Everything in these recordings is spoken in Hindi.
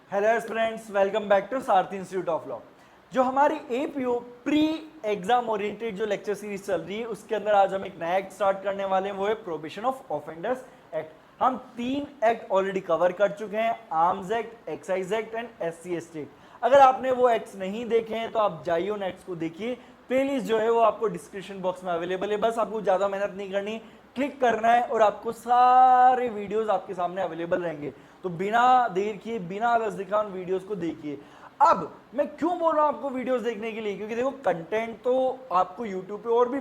Hello friends, welcome back to Sarathi institute of law. जो हमारी एपीओ प्री एग्जाम ओरिएंटेड जो लेक्चर सीरीज चल रही है, उसके अंदर आज हम एक नया एक्ट स्टार्ट करने वाले हैं, वो है प्रोहिबिशन ऑफ ऑफेंडर्स एक्ट। हम 3 एक्ट ऑलरेडी कवर कर चुके हैं, arms act, excise act and SC ST. अगर आपने वो एक्ट्स नहीं देखे हैं तो आप जाइए उन एक्ट्स को देखिए। प्लेलिस्ट जो है वो आपको डिस्क्रिप्शन बॉक्स में अवेलेबल है। बस आपको ज्यादा मेहनत नहीं करनी, क्लिक करना है और आपको सारे वीडियोस आपके सामने अवेलेबल रहेंगे। तो बिना देर किए, बिना आलस दिखा उन वीडियोस को देखिए। अब मैं क्यों बोल रहा हूं आपको वीडियोस देखने के लिए, क्योंकि देखो कंटेंट तो आपको यूट्यूब पे और भी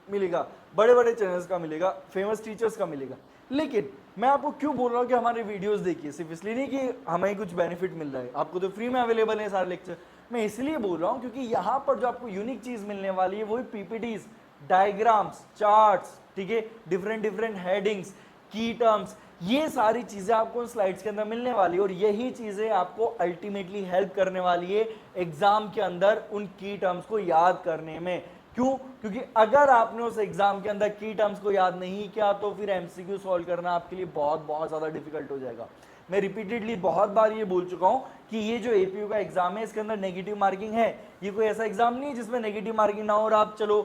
मिलेगा, बड़े बड़े चैनल्स का मिलेगा, फेमस टीचर्स का मिलेगा। लेकिन मैं आपको क्यों बोल रहा हूं कि हमारे वीडियोस देखिए, सिर्फ इसलिए नहीं कि हमें कुछ बेनिफिट मिल रहा है, आपको तो फ्री में अवेलेबल है सारे लेक्चर। मैं इसलिए बोल रहा हूं क्योंकि यहां पर जो आपको यूनिक चीज मिलने वाली है वही पीपीटीज, डायग्राम्स, चार्ट्स, ठीक है, डिफरेंट डिफरेंट हेडिंग्स, की टर्म्स, ये सारी चीजें आपको उन स्लाइड्स के अंदर मिलने वाली है। और यही चीजें आपको अल्टीमेटली हेल्प करने वाली है एग्जाम के अंदर उन की टर्म्स को याद करने में। क्यों? क्योंकि अगर आपने उस एग्जाम के अंदर की टर्म्स को याद नहीं किया तो फिर एमसीक्यू सॉल्व करना आपके लिए बहुत बहुत ज्यादा डिफिकल्ट हो जाएगा। मैं रिपीटेडली बहुत बार ये बोल चुका हूं कि ये जो एपीयू का एग्जाम है इसके अंदर नेगेटिव मार्किंग है। ये कोई ऐसा एग्जाम नहीं है जिसमें नेगेटिव मार्किंग ना हो और आप चलो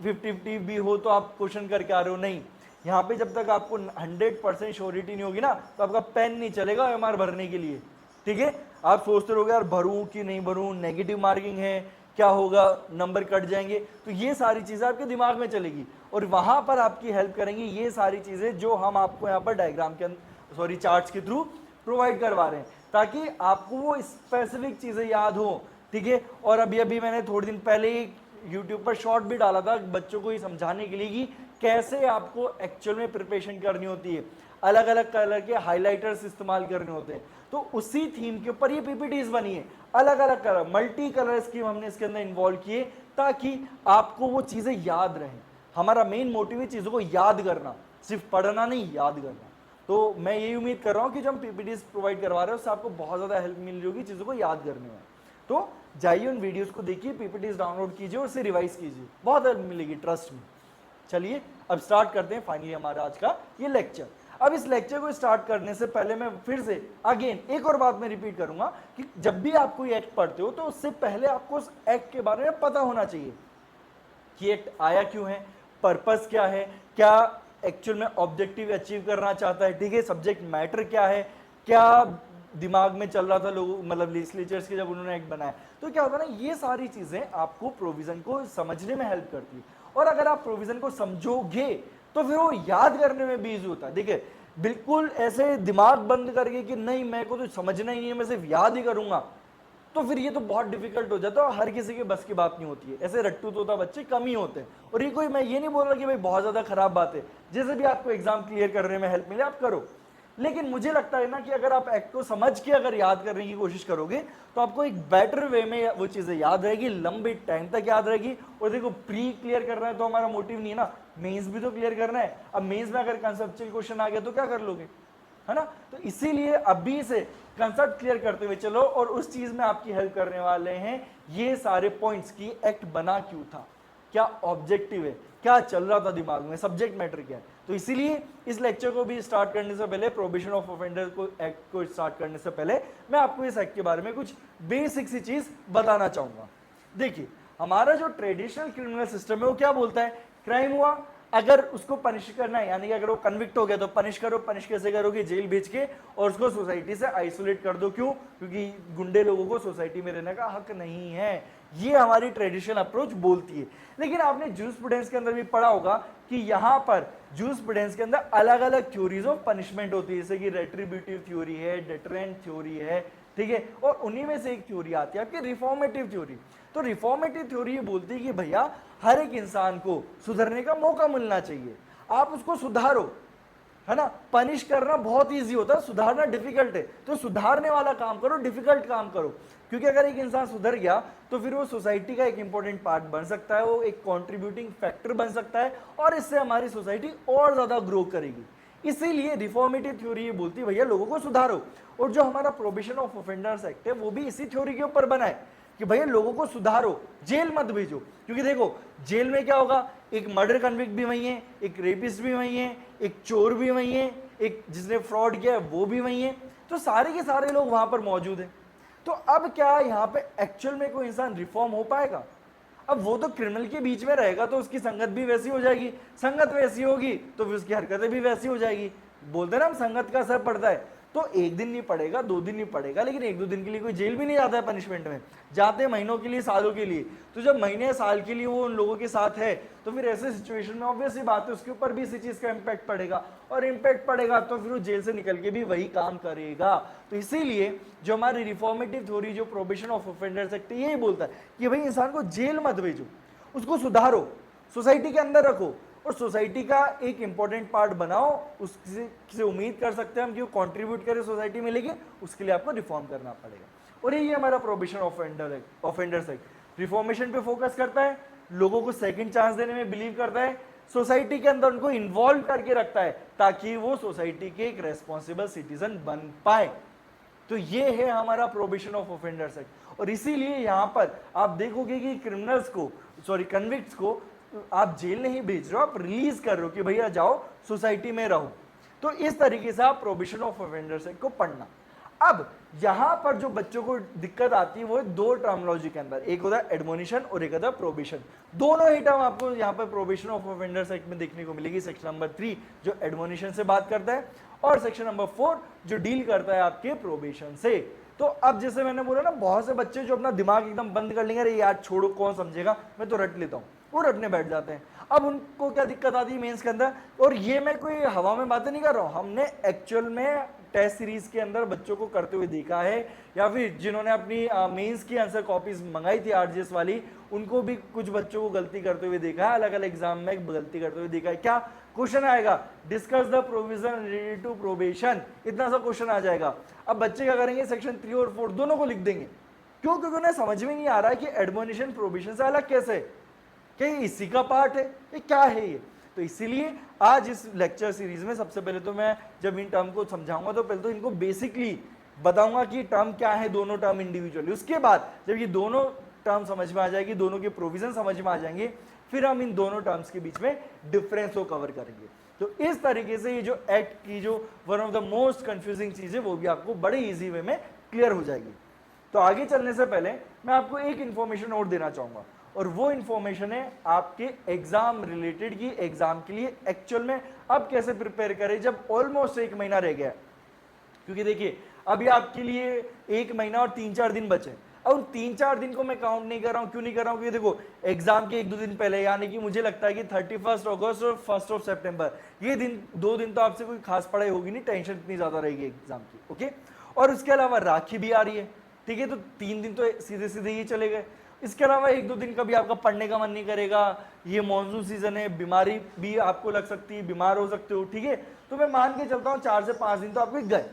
50-50 भी हो तो आप क्वेश्चन करके आ रहे हो। नहीं, यहाँ पे जब तक आपको 100% श्योरिटी नहीं होगी ना तो आपका पेन नहीं चलेगा एमआर भरने के लिए। ठीक है, आप सोचते रहोगे यार भरूं कि नहीं भरूं, नेगेटिव मार्किंग है, क्या होगा, नंबर कट जाएंगे। तो ये सारी चीजें आपके दिमाग में चलेगी और वहां पर आपकी हेल्प करेंगी ये सारी चीजें जो हम आपको यहाँ पर डायग्राम के चार्ट्स के थ्रू प्रोवाइड करवा रहे हैं, ताकि आपको वो स्पेसिफिक चीजें याद हो। ठीक है, और अभी अभी मैंने थोड़े दिन पहले यूट्यूब पर शॉर्ट भी डाला था बच्चों को ये समझाने के लिए कि कैसे आपको एक्चुअल में प्रिपरेशन करनी होती है, अलग अलग कलर के हाइलाइटर्स इस्तेमाल करने होते हैं। तो उसी थीम के ऊपर ये पीपीटीज बनी है, अलग अलग कलर, मल्टी कलर स्कीम हमने इसके अंदर इन्वॉल्व किए ताकि आपको वो चीजें याद रहें। हमारा मेन मोटिव है चीजों को याद करना, सिर्फ पढ़ना नहीं, याद करना। तो मैं यही उम्मीद कर रहा हूं कि जो हम पीपीटीज प्रोवाइड करवा रहे हैं उससे आपको बहुत ज्यादा हेल्प मिल रही होगी चीजों को याद करने में। तो जाइए उन वीडियोस को देखिए, पीपीटीज डाउनलोड कीजिए और उसे रिवाइज कीजिए, बहुत हेल्प मिलेगी, ट्रस्ट में। चलिए अब स्टार्ट करते हैं फाइनली हमारा आज का ये लेक्चर। अब इस लेक्चर को स्टार्ट करने से पहले मैं फिर से अगेन एक और बात मैं रिपीट करूंगा कि जब भी आप कोई एक्ट पढ़ते हो तो उससे पहले आपको उस एक्ट के बारे में पता होना चाहिए कि एक्ट आया क्यों है, पर्पस क्या है, क्या एक्चुअल में ऑब्जेक्टिव अचीव करना चाहता है, ठीक है, सब्जेक्ट मैटर क्या है, क्या दिमाग में चल रहा था लोगों, मतलब लेजिस्लेचर्स के जब उन्होंने एक्ट बनाया। तो क्या होता है ना, ये सारी चीजें आपको प्रोविजन को समझने में हेल्प करती है। और अगर आप प्रोविजन को समझोगे तो फिर वो याद करने में भी इजी होता है। देखिए, बिल्कुल ऐसे दिमाग बंद करके कि नहीं मेरे को तो समझना ही नहीं है, मैं सिर्फ याद ही करूंगा, तो फिर ये तो बहुत डिफिकल्ट हो जाता है और हर किसी के बस की बात नहीं होती है। ऐसे रट्टू तोता बच्चे कम ही होते हैं। और ये कोई, मैं ये नहीं बोल रहा कि भाई बहुत ज्यादा खराब बात है, जैसे भी आपको एग्जाम क्लियर करने में हेल्प मिले आप करो। लेकिन मुझे लगता है ना कि अगर आप एक्ट को समझ के अगर याद करने की कोशिश करोगे तो आपको एक बेटर वे में वो चीजें याद रहेगी, लंबे टाइम तक याद रहेगी। और देखो, प्री क्लियर करना है तो हमारा मोटिव नहीं है ना, मेंस भी तो क्लियर करना है। अब मेंस में अगर कंसेप्चुअल क्वेश्चन आ गया तो क्या कर लोगे, है ना। तो इसीलिए अभी से कंसेप्ट क्लियर करते हुए चलो। और उस चीज में आपकी हेल्प करने वाले हैं ये सारे पॉइंट्स की एक्ट बना क्यों था, क्या ऑब्जेक्टिव है, क्या चल रहा था दिमाग में, सब्जेक्ट मैटर क्या है। तो इसीलिए इस लेक्चर को भी स्टार्ट करने से पहले, प्रोहिबिशन ऑफ ऑफेंडर को एक्ट को स्टार्ट करने से पहले, मैं आपको इस एक्ट के बारे में कुछ बेसिक सी चीज बताना चाहूंगा। देखिए, हमारा जो ट्रेडिशनल क्रिमिनल सिस्टम है वो क्या बोलता है, क्राइम हुआ, अगर उसको पनिश करना है, यानी कि अगर वो कन्विक्ट हो गया तो पनिश करो। पनिश कैसे करोगे, जेल भेज के, और उसको सोसाइटी से आइसोलेट कर दो। क्यों? क्योंकि गुंडे लोगों को सोसाइटी में रहने का हक नहीं है। ये हमारी ट्रेडिशनल अप्रोच बोलती है। लेकिन आपने जूरिस्प्रूडेंस के अंदर भी पढ़ा होगा कि यहां पर जूरिस्प्रूडेंस के अंदर अलग अलग थ्योरीज ऑफ पनिशमेंट होती है, जैसे कि रेट्रिब्यूटिव थ्योरी है, डेटरेंट थ्योरी है, ठीक है। और उन्हीं में से एक थ्योरी आती है आपकी रिफॉर्मेटिव थ्योरी। तो रिफॉर्मेटिव थ्योरी ये बोलती है कि भैया हर एक इंसान को सुधरने का मौका मिलना चाहिए, आप उसको सुधारो, है ना। पनिश करना बहुत इजी होता है, सुधारना डिफिकल्ट है। तो सुधारने वाला काम करो, डिफिकल्ट काम करो। क्योंकि अगर एक इंसान सुधर गया तो फिर वो सोसाइटी का एक इंपॉर्टेंट पार्ट बन सकता है, वो एक कंट्रीब्यूटिंग फैक्टर बन सकता है और इससे हमारी सोसाइटी और ज्यादा ग्रो करेगी। इसीलिए रिफॉर्मेटिव थ्योरी ये बोलती है भैया लोगों को सुधारो। और जो हमारा प्रोहिबिशन ऑफ ऑफेंडर्स एक्ट है वो भी इसी थ्योरी के ऊपर बना है कि भैया लोगों को सुधारो, जेल मत भेजो। क्योंकि देखो, जेल में क्या होगा, एक मर्डर कन्विक्ट भी वही है, एक रेपिस्ट भी वही है, एक चोर भी वही है, एक जिसने फ्रॉड किया है वो भी वही है। तो सारे के सारे लोग वहां पर मौजूद हैं। तो अब क्या यहाँ पे एक्चुअल में कोई इंसान रिफॉर्म हो पाएगा? अब वो तो क्रिमिनल के बीच में रहेगा तो उसकी संगत भी वैसी हो जाएगी, संगत वैसी होगी तो फिर उसकी हरकतें भी वैसी हो जाएगी। बोलते ना हम संगत का असर पड़ता है, तो एक दिन नहीं पड़ेगा, 2 दिन नहीं पड़ेगा, लेकिन 1-2 दिन के लिए कोई जेल भी नहीं जाता है पनिशमेंट में, जाते हैं महीनों के लिए, सालों के लिए। तो जब महीने साल के लिए वो उन लोगों के साथ है तो फिर ऐसे सिचुएशन में ऑब्वियस ही बात है उसके ऊपर भी इसी चीज का इम्पैक्ट पड़ेगा, और इम्पैक्ट पड़ेगा तो फिर वो जेल से निकल के भी वही काम करेगा। तो इसीलिए जो हमारी रिफॉर्मेटिव थ्योरी, जो प्रोहिबिशन ऑफ ऑफेंडर्स एक्ट यही बोलता है कि भाई इंसान को जेल मत भेजो, उसको सुधारो, सोसाइटी के अंदर रखो और सोसाइटी का एक इंपॉर्टेंट पार्ट बनाओ। उससे उम्मीद कर सकते हैं हम कि वो कंट्रीब्यूट करे सोसाइटी में, लेकिन उसके लिए आपको रिफॉर्म करना पड़ेगा। और यही हमारा प्रोहिबिशन ऑफेंडर्स एक्ट रिफॉर्मेशन पे फोकस करता है, लोगों को सेकंड चांस देने में बिलीव करता है, सोसाइटी के अंदर उनको इन्वॉल्व करके रखता है ताकि वो सोसाइटी के एक रेस्पॉन्सिबल सिटीजन बन पाए। तो ये है हमारा प्रोहिबिशन ऑफ ऑफेंडर्स एक्ट। और इसीलिए यहां पर आप देखोगे कि क्रिमिनल्स को, सॉरी कन्विक्ट्स को आप जेल नहीं भेज रहे हो, आप रिलीज कर रहे हो कि भैया जाओ सोसाइटी में रहो। तो इस तरीके से आप प्रोहिबिशन ऑफ ऑफेंडर्स एक्ट को पढ़ना। अब यहां पर जो बच्चों को दिक्कत आती है वो है 2 टर्मिनोलॉजी के अंदर, एक होता है एडमोनिशन और एक होता है प्रोहिबिशन। दोनों ही टर्म आपको यहां पर प्रोहिबिशन ऑफ ऑफेंडर्स एक्ट में देखने को मिलेगी। सेक्शन नंबर 3 जो एडमोनिशन से बात करता है और सेक्शन नंबर 4 जो डील करता है आपके प्रोहिबिशन से। तो अब जैसे मैंने बोला ना, बहुत से बच्चे जो अपना दिमाग एकदम बंद कर लेंगे, अरे यार छोड़ो कौन समझेगा, मैं तो रट लेता हूँ, वो रटने बैठ जाते हैं। अब उनको क्या दिक्कत आती है मेंस के अंदर, और ये मैं कोई हवा में बातें नहीं कर रहा हूँ, हमने एक्चुअल में टेस्ट सीरीज के अंदर बच्चों को करते हुए देखा है, या फिर जिन्होंने अपनी मेंस की आंसर कॉपीज मंगाई थी आरजीएस वाली, उनको भी कुछ बच्चों को गलती करते हुए देखा है, अलग अलग एग्जाम में गलती करते हुए देखा है। क्या क्वेश्चन आएगा, discuss the provision related to probation, इतना सा क्वेश्चन आ जाएगा। अब बच्चे क्या करेंगे, सेक्शन 3 और 4 दोनों को लिख देंगे। क्यों? क्योंकि उन्हें समझ में नहीं आ रहा है कि एडमोनिशन प्रोबेशन से अलग कैसे, क्या ये इसी का पार्ट है, ये क्या है ये। तो इसीलिए आज इस लेक्चर सीरीज में सबसे पहले तो मैं जब इन टर्म को समझाऊंगा तो पहले तो इनको बेसिकली बताऊंगा कि टर्म क्या है, दोनों टर्म इंडिविजुअली। उसके बाद जब ये दोनों टर्म समझ में आ जाएगी, दोनों के प्रोविजन समझ में आ जाएंगे, फिर हम इन दोनों टर्म्स के बीच में डिफरेंस को कवर करेंगे। तो इस तरीके से ये जो एक्ट की जो one of the most confusing चीज है वो भी आपको बड़े इजी वे में क्लियर हो जाएगी। तो आगे चलने से पहले मैं आपको एक इंफॉर्मेशन और देना चाहूंगा, और वो इंफॉर्मेशन है आपके एग्जाम रिलेटेड की, एग्जाम के लिए एक्चुअल में अब कैसे प्रिपेयर करें जब ऑलमोस्ट 1 महीना रह गया। क्योंकि देखिए अभी आपके लिए 1 महीना और 3-4 दिन बचे। अब 3-4 दिन को मैं काउंट नहीं कर रहा हूं, क्यों नहीं कर रहा हूं? क्योंकि देखो एग्जाम के 1-2 दिन पहले, यानी कि मुझे लगता है कि 31 अगस्त और 1 सितंबर, ये दिन 2 दिन तो आपसे कोई खास पढ़ाई होगी नहीं, टेंशन इतनी ज्यादा रहेगी एग्जाम की, ओके। और उसके अलावा राखी भी आ रही है, ठीक है, तो 3 दिन तो सीधे सीधे ये चले गए। इसके अलावा 1-2 दिन कभी आपका पढ़ने का मन नहीं करेगा, ये मॉनसून सीजन है, बीमारी भी आपको लग सकती है, बीमार हो सकते हो, ठीक है। तो मैं मान के चलता हूँ 4 से 5 दिन तो आपके गए,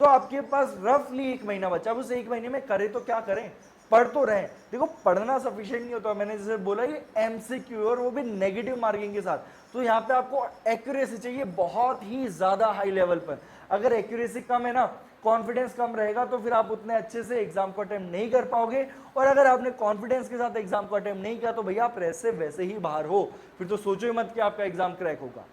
तो आपके पास रफली 1 महीना बचा। अब उस 1 महीने में करें तो क्या करें, पढ़ तो रहे। देखो पढ़ना सफिशिएंट नहीं होता, मैंने जैसे बोला ये एमसीक्यू और वो भी नेगेटिव मार्किंग के साथ, तो यहाँ पे आपको एक्यूरेसी चाहिए बहुत ही ज्यादा हाई लेवल पर। अगर एक्यूरेसी कम है ना, कॉन्फिडेंस कम रहेगा, तो फिर आप उतने अच्छे से एग्जाम को अटेम्प्ट नहीं कर पाओगे। और अगर आपने कॉन्फिडेंस के साथ एग्जाम को अटेम्प्ट नहीं किया तो भैया आप वैसे वैसे ही बाहर हो, फिर तो सोचो ही मत कि आपका एग्जाम क्रैक होगा।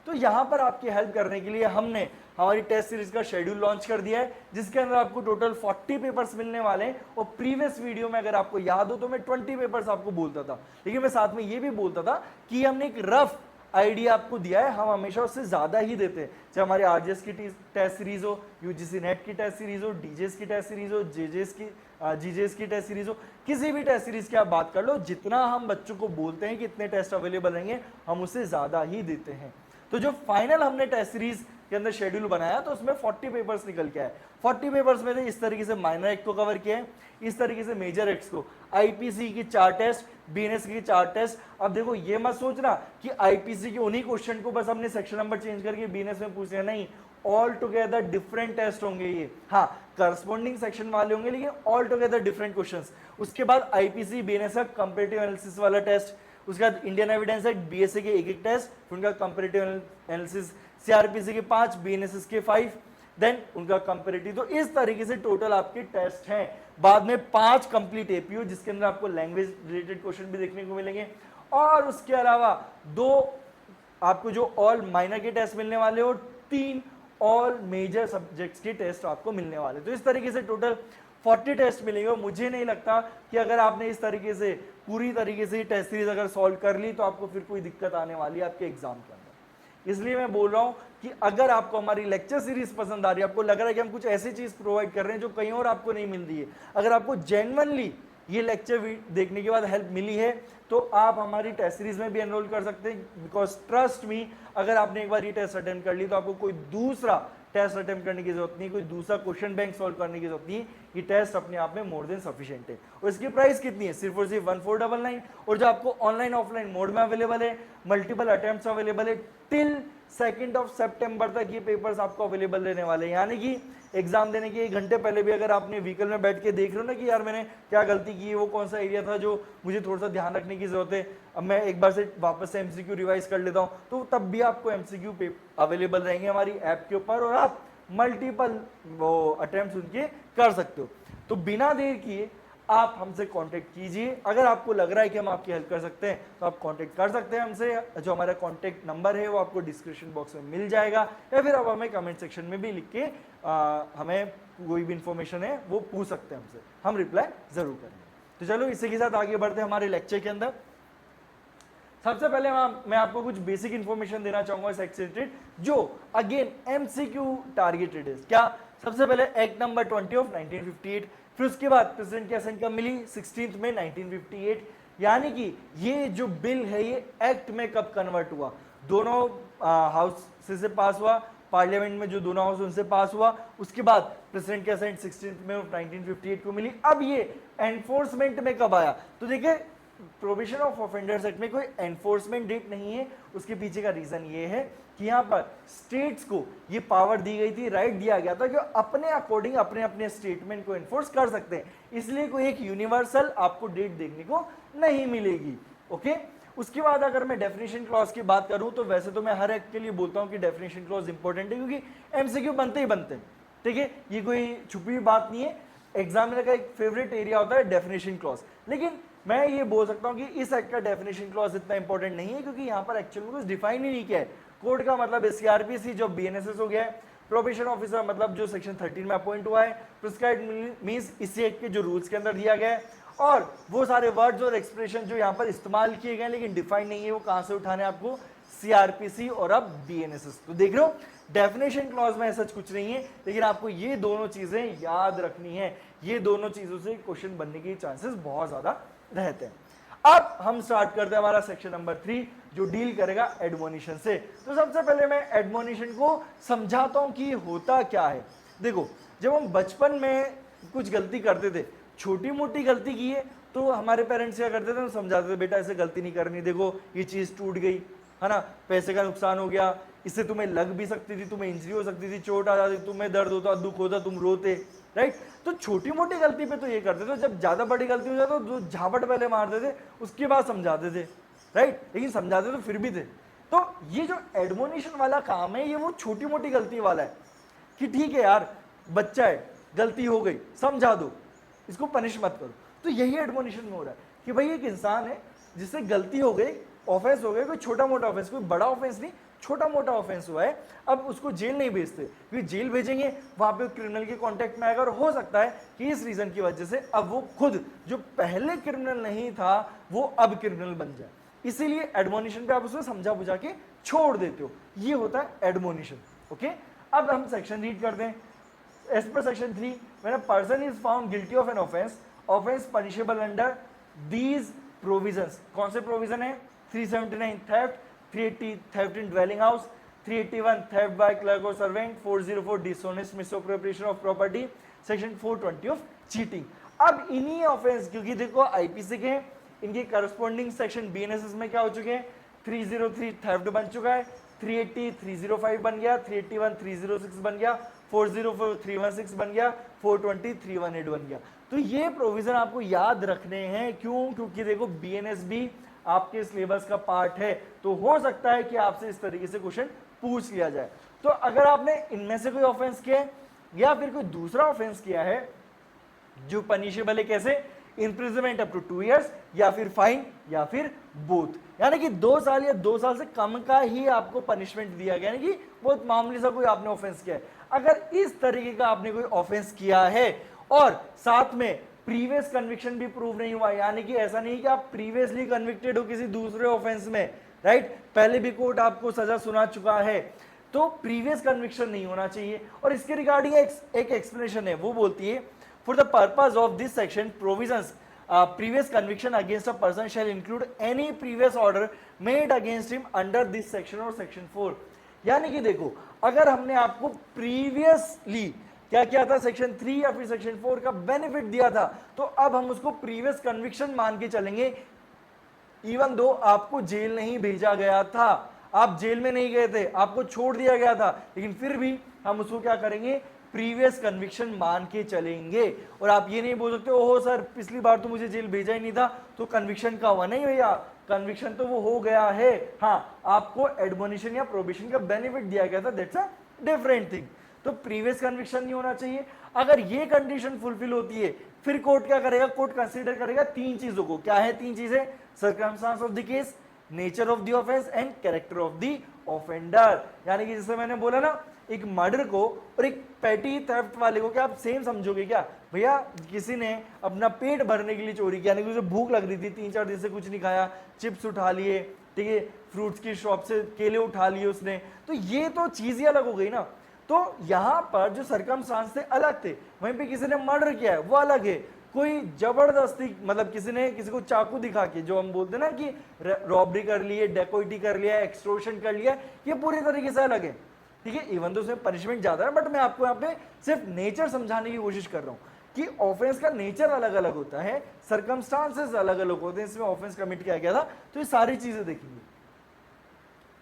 तो यहां पर आपकी हेल्प करने के लिए हमने हमारी टेस्ट सीरीज का शेड्यूल लॉन्च कर दिया है, जिसके अंदर आपको टोटल 40 पेपर्स मिलने वाले हैं। और प्रीवियस वीडियो में अगर आपको याद हो तो मैं 20 पेपर्स आपको बोलता था, लेकिन मैं साथ में ये भी बोलता था कि हमने एक रफ आइडिया आपको दिया है, हम हमेशा उससे ज्यादा ही देते हैं। चाहे हमारे आरजेएस की टेस्ट सीरीज हो, यूजीसी नेट की टेस्ट सीरीज हो, डीजेएस की टेस्ट सीरीज हो, जीजेएस की टेस्ट सीरीज हो, किसी भी टेस्ट सीरीज की आप बात कर लो, जितना हम बच्चों को बोलते हैं कि इतने टेस्ट अवेलेबल रहेंगे, हम उससे ज्यादा ही देते हैं। तो जो फाइनल हमने टेस्ट सीरीज के अंदर शेड्यूल बनाया तो उसमें 40 पेपर्स निकल के आए। 40 पेपर्स में इस तरीके से माइनर एक्ट को कवर किया है, इस तरीके से मेजर एक्ट्स को, आईपीसी की 4 टेस्ट, बीएनएस की 4 टेस्ट। अब देखो ये मत सोचना कि आईपीसी के उन्हीं क्वेश्चन को बस हमने सेक्शन नंबर चेंज करके बीएनएस में पूछ लिया, नहीं, ऑल टुगेदर डिफरेंट टेस्ट होंगे ये। हाँ, करस्पॉन्डिंग सेक्शन वाले होंगे लेकिन ऑल टुगेदर डिफरेंट क्वेश्चंस। उसके बाद आईपीसी बीएनएस का कंपैरेटिव एनालिसिस वाला टेस्ट, उसके बाद इंडियन एविडेंस एक्ट बीएसए के 1-1 टेस्ट, फिर उनका कंपैरेटिव एनालिसिस, सीआरपीसी के 5, बीएनएसएस के 5, देन उनका कंपैरेटिव। तो इस तरीके से टोटल आपके टेस्ट हैं। बाद में 5 कंप्लीट एपीयू जिसके अंदर आपको लैंग्वेज रिलेटेड क्वेश्चन भी देखने को मिलेंगे, और उसके अलावा 2 आपको जो ऑल माइनर के टेस्ट मिलने वाले, और 3 ऑल मेजर सब्जेक्ट्स के टेस्ट आपको मिलने वाले। तो इस तरीके से टोटल 40 टेस्ट मिलेंगे। मुझे नहीं लगता कि अगर आपने इस तरीके से पूरी तरीके से टेस्ट सीरीज अगर सॉल्व कर ली तो आपको फिर कोई दिक्कत आने वाली है आपके एग्जाम के अंदर। इसलिए मैं बोल रहा हूं कि अगर आपको हमारी लेक्चर सीरीज पसंद आ रही है, आपको लग रहा है कि हम कुछ ऐसी चीज प्रोवाइड कर रहे हैं जो कहीं और आपको नहीं मिल रही है, अगर आपको जेन्युइनली ये लेक्चर देखने के बाद हेल्प मिली है तो आप हमारी टेस्ट सीरीज में भी एनरोल कर सकते हैं। बिकॉज ट्रस्ट मी, अगर आपने एक बार ये टेस्ट अटेम्प्ट कर ली तो आपको कोई दूसरा टेस्ट अटेम्प्ट करने की जरूरत नहीं, कोई दूसरा क्वेश्चन बैंक सॉल्व करने की जरूरत नहीं। ये टेस्ट अपने आप में मोर देन सफिशिएंट है। और इसकी प्राइस कितनी है? सिर्फ और सिर्फ 1499। और जो आपको ऑनलाइन ऑफलाइन मोड में अवेलेबल है, मल्टीपल अटेम्प्ट्स अवेलेबल है, टिल 2 सितंबर तक ये पेपर्स आपको अवेलेबल रहने वाले हैं। यानी कि एग्जाम देने के 1 घंटे पहले भी अगर आपने व्हीकल में बैठ के देख रहे हो ना कि यार मैंने क्या गलती की है, वो कौन सा एरिया था जो मुझे थोड़ा सा ध्यान रखने की जरूरत है, अब मैं एक बार से वापस से एमसीक्यू रिवाइज कर लेता हूं, तो तब भी आपको एमसीक्यू अवेलेबल रहेंगे हमारी ऐप के ऊपर और आप मल्टीपल वो अटेम्प्ट्स उनके कर सकते हो। तो बिना देर किए आप हमसे कांटेक्ट कीजिए। अगर आपको लग रहा है कि हम आपकी हेल्प कर सकते हैं तो आप कांटेक्ट कर सकते हैं हमसे। जो हमारा कांटेक्ट नंबर है वो आपको डिस्क्रिप्शन बॉक्स में मिल जाएगा, या फिर आप हमें कमेंट सेक्शन में भी लिख के हमें कोई भी इंफॉर्मेशन है वो पूछ सकते हैं हमसे, हम रिप्लाई जरूर करेंगे। तो चलो इसी के साथ आगे बढ़ते हैं हमारे लेक्चर के अंदर। सबसे पहले मैं आपको कुछ बेसिक इंफॉर्मेशन देना चाहूंगा इस एक्ट से रिलेटेड, जो अगेन एमसीक्यू टारगेटेड है। क्या? सबसे पहले एक्ट नंबर 20 ऑफ 1958, फिर उसके बाद प्रेसिडेंट की असेंट कब मिली? 16 मई 1958। यानी कि ये जो बिल है ये एक्ट में कब कन्वर्ट हुआ? दोनों हाउस से पास हुआ, पार्लियामेंट में जो दोनों हाउस उनसे पास हुआ, उसके बाद प्रेसिडेंट की असेंट 16 मई 1958 को मिली। अब ये एनफोर्समेंट में कब आया? तो देखिए प्रोविजन ऑफ ऑफेंडर्स एक्ट में कोई एनफोर्समेंट डेट नहीं है। उसके पीछे का रीजन ये है कि यहाँ पर स्टेट्स को ये पावर दी गई थी, राइट दिया गया था कि अपने अकॉर्डिंग अपने अपने स्टेटमेंट को एनफोर्स कर सकते हैं। इसलिए कोई एक यूनिवर्सल आपको डेट देखने को नहीं मिलेगी। ओके, उसके बाद अगर मैं डेफिनेशन क्लॉज की बात करूं तो वैसे तो मैं हर एक्ट के लिए बोलता हूं कि डेफिनेशन क्लॉज इंपॉर्टेंट है, क्योंकि एमसीक्यू बनते ही बनते हैं। ठीक है, ये कोई छुपी हुई बात नहीं है। एग्जामिनर का एक फेवरेट एरिया होता है डेफिनेशन क्लॉज। लेकिन मैं ये बोल सकता हूं कि इस एक्ट का डेफिनेशन क्लॉज इतना इंपॉर्टेंट नहीं है, क्योंकि यहाँ पर एक्चुअल में कुछ डिफाइन ही नहीं किया है। कोड का मतलब सीआरपीसी जो बीएनएसएस हो गया है, प्रोबेशन ऑफिसर मतलब जो सेक्शन 13 में अपॉइंट हुआ है, प्रिस्क्राइब्ड मींस इसी एक्ट के जो रूल्स के अंदर दिया गया है, और वो सारे वर्ड्स और एक्सप्रेशन जो यहाँ पर इस्तेमाल किए गए लेकिन डिफाइन नहीं है, वो कहां से उठाने आपको? सीआरपीसी और अब बीएनएसएस। तो देख रहे हो डेफिनेशन क्लॉज में ऐसा कुछ नहीं है, लेकिन आपको ये दोनों चीजें याद रखनी है। ये दोनों चीजों से क्वेश्चन बनने के चांसेस बहुत ज्यादा रहते हैं। अब हम स्टार्ट करते हैं हमारा सेक्शन नंबर 3 जो डील करेगा एडमोनिशन से। तो सबसे पहले मैं एडमोनिशन को समझाता हूं कि होता क्या है। देखो, जब हम बचपन में कुछ गलती करते थे, छोटी मोटी गलती की है, तो हमारे पेरेंट्स क्या करते थे? हम समझाते थे बेटा ऐसे गलती नहीं करनी, देखो ये चीज टूट गई है ना, पैसे का नुकसान हो गया, इससे तुम्हें लग भी सकती थी, तुम्हें इंजरी हो सकती थी, चोट आ जाती, तुम्हें दर्द होता, दुख होता, तुम रोते, राइट। तो छोटी मोटी गलती पे तो ये करते थे, जब ज्यादा बड़ी गलती हो जाए तो झापट पहले मारते थे, उसके बाद समझाते थे, राइट। लेकिन समझाते तो फिर भी थे। तो ये जो एडमोनिशन वाला काम है, ये वो छोटी मोटी गलती वाला है कि ठीक है यार बच्चा है, गलती हो गई, समझा दो, इसको पनिश मत करो। तो यही एडमोनिशन में हो रहा है कि भाई एक इंसान है जिससे गलती हो गई, ऑफेंस हो गया, कोई छोटा मोटा ऑफेंस, कोई बड़ा ऑफेंस नहीं, छोटा मोटा ऑफेंस हुआ है, अब उसको जेल नहीं भेजते, क्योंकि जेल भेजेंगे वहां पे क्रिमिनल के कांटेक्ट में आएगा, और हो सकता है कि इस रीजन की वजह से अब वो खुद जो पहले क्रिमिनल नहीं था वो अब क्रिमिनल बन जाए। इसीलिए एडमोनिशन पे आप उसको समझा बुझा के छोड़ देते हो, ये होता है एडमोनिशन। ओके, अब हम सेक्शन रीड करते हैं। As per section 3, when a person is found guilty of an offence punishable under these provisions. कौन से प्रोविजन है? 379 theft, 380 theft in dwelling house, 381 theft by clerk or servant, 404 dishonest misappropriation of property, section 420 of cheating. अब इन्हीं ऑफेंस, क्योंकि देखो आईपीसी के इनके करस्पॉन्डिंग सेक्शन बीएनएसएस में क्या हो चुके हैं? 303 थेफ्ट बन चुका है, 380 305 बन गया, 381 306 बन गया, 404 316 बन गया, 420 318 बन गया। तो ये प्रोविजन आपको याद रखने हैं। क्यों? क्योंकि देखो बीएनएस भी आपके सिलेबस का पार्ट है, तो हो सकता है कि आपसे इस तरीके से क्वेश्चन पूछ लिया जाए। तो अगर आपने इनमें से कोई ऑफेंस किया है या फिर कोई दूसरा ऑफेंस किया है जो पनिशेबल है, कैसे? इम्प्रिजनमेंट अप टू 2 इयर्स या फिर फाइन या फिर बोथ, यानी कि 2 साल या 2 साल से कम का ही आपको पनिशमेंट दिया गया, यानी कि बहुत मामूली सा कोई आपने ऑफेंस किया है। अगर इस तरीके का आपने कोई ऑफेंस किया है और साथ में प्रीवियस कन्विक्शन भी प्रूव नहीं हुआ, यानी कि ऐसा नहीं कि आप प्रीवियसली कन्विक्टेड हो किसी दूसरे ऑफेंस में, राइट, पहले भी कोर्ट आपको सजा सुना चुका है, तो प्रीवियस कन्विक्शन नहीं होना चाहिए। और इसके रिगार्डिंग एक एक्सप्लेनेशन है, वो बोलती है for the purpose of this section provisions previous conviction against a person shall include any previous order made against him under this section or section 4। यानी कि देखो, अगर हमने आपको प्रीवियसली क्या किया था, सेक्शन 3 या फिर सेक्शन 4 का बेनिफिट दिया था, तो अब हम उसको प्रीवियस कन्विक्शन मान के चलेंगे, इवन दो आपको जेल नहीं भेजा गया था, आप जेल में नहीं गए थे, आपको छोड़ दिया गया था, लेकिन फिर भी हम उसको क्या करेंगे, प्रीवियस कन्विक्शन मान के चलेंगे। और आप ये नहीं बोल सकते ओहो सर पिछली बार तो मुझे जेल भेजा ही नहीं था तो कन्विक्शन का हुआ, नहीं भैया, कन्विक्शन तो वो हो गया है, हाँ आपको एडमोनिशन या प्रोबिशन का बेनिफिट दिया गया था, दैट्स अ डिफरेंट थिंग। तो प्रीवियस कन्विक्शन नहीं होना चाहिए। अगर ये कंडीशन फुलफिल होती है फिर कोर्ट क्या करेगा, कोर्ट कंसीडर करेगा 3 चीजों को। क्या है 3 चीजें, circumstance of the case, nature of the offence and character of the offender. यानी कि जैसे मैंने बोला ना, एक मर्डर को और एक पेटी थेफ्ट वाले को क्या आप सेम समझोगे क्या, भैया किसी ने अपना पेट भरने के लिए चोरी किया, यानी कि उसे भूख लग रही थी, 3-4 दिन से कुछ नहीं खाया, चिप्स उठा लिए, ठीक है, फ्रूट्स की शॉप से केले उठा लिए उसने, तो ये तो चीज ही अलग हो गई ना। तो यहां पर जो सर्कमस्टांस थे अलग थे, वहीं पे किसी ने मर्डर किया है वो अलग है, कोई जबरदस्ती मतलब किसी ने किसी को चाकू दिखा के, जो हम बोलते हैं ना कि रॉबरी कर ली है, डेकोइटी कर लिया, एक्सटॉर्शन कर लिया, ये पूरी तरीके से अलग है, ठीक है। इवन तो उसमें पनिशमेंट ज्यादा है, बट मैं आपको यहाँ पे सिर्फ नेचर समझाने की कोशिश कर रहा हूँ कि ऑफेंस का नेचर अलग अलग होता है, सर्कमस्टांसेस अलग अलग होते हैं, इसमें ऑफेंस कमिट किया गया था, तो ये सारी चीजें देखेंगे।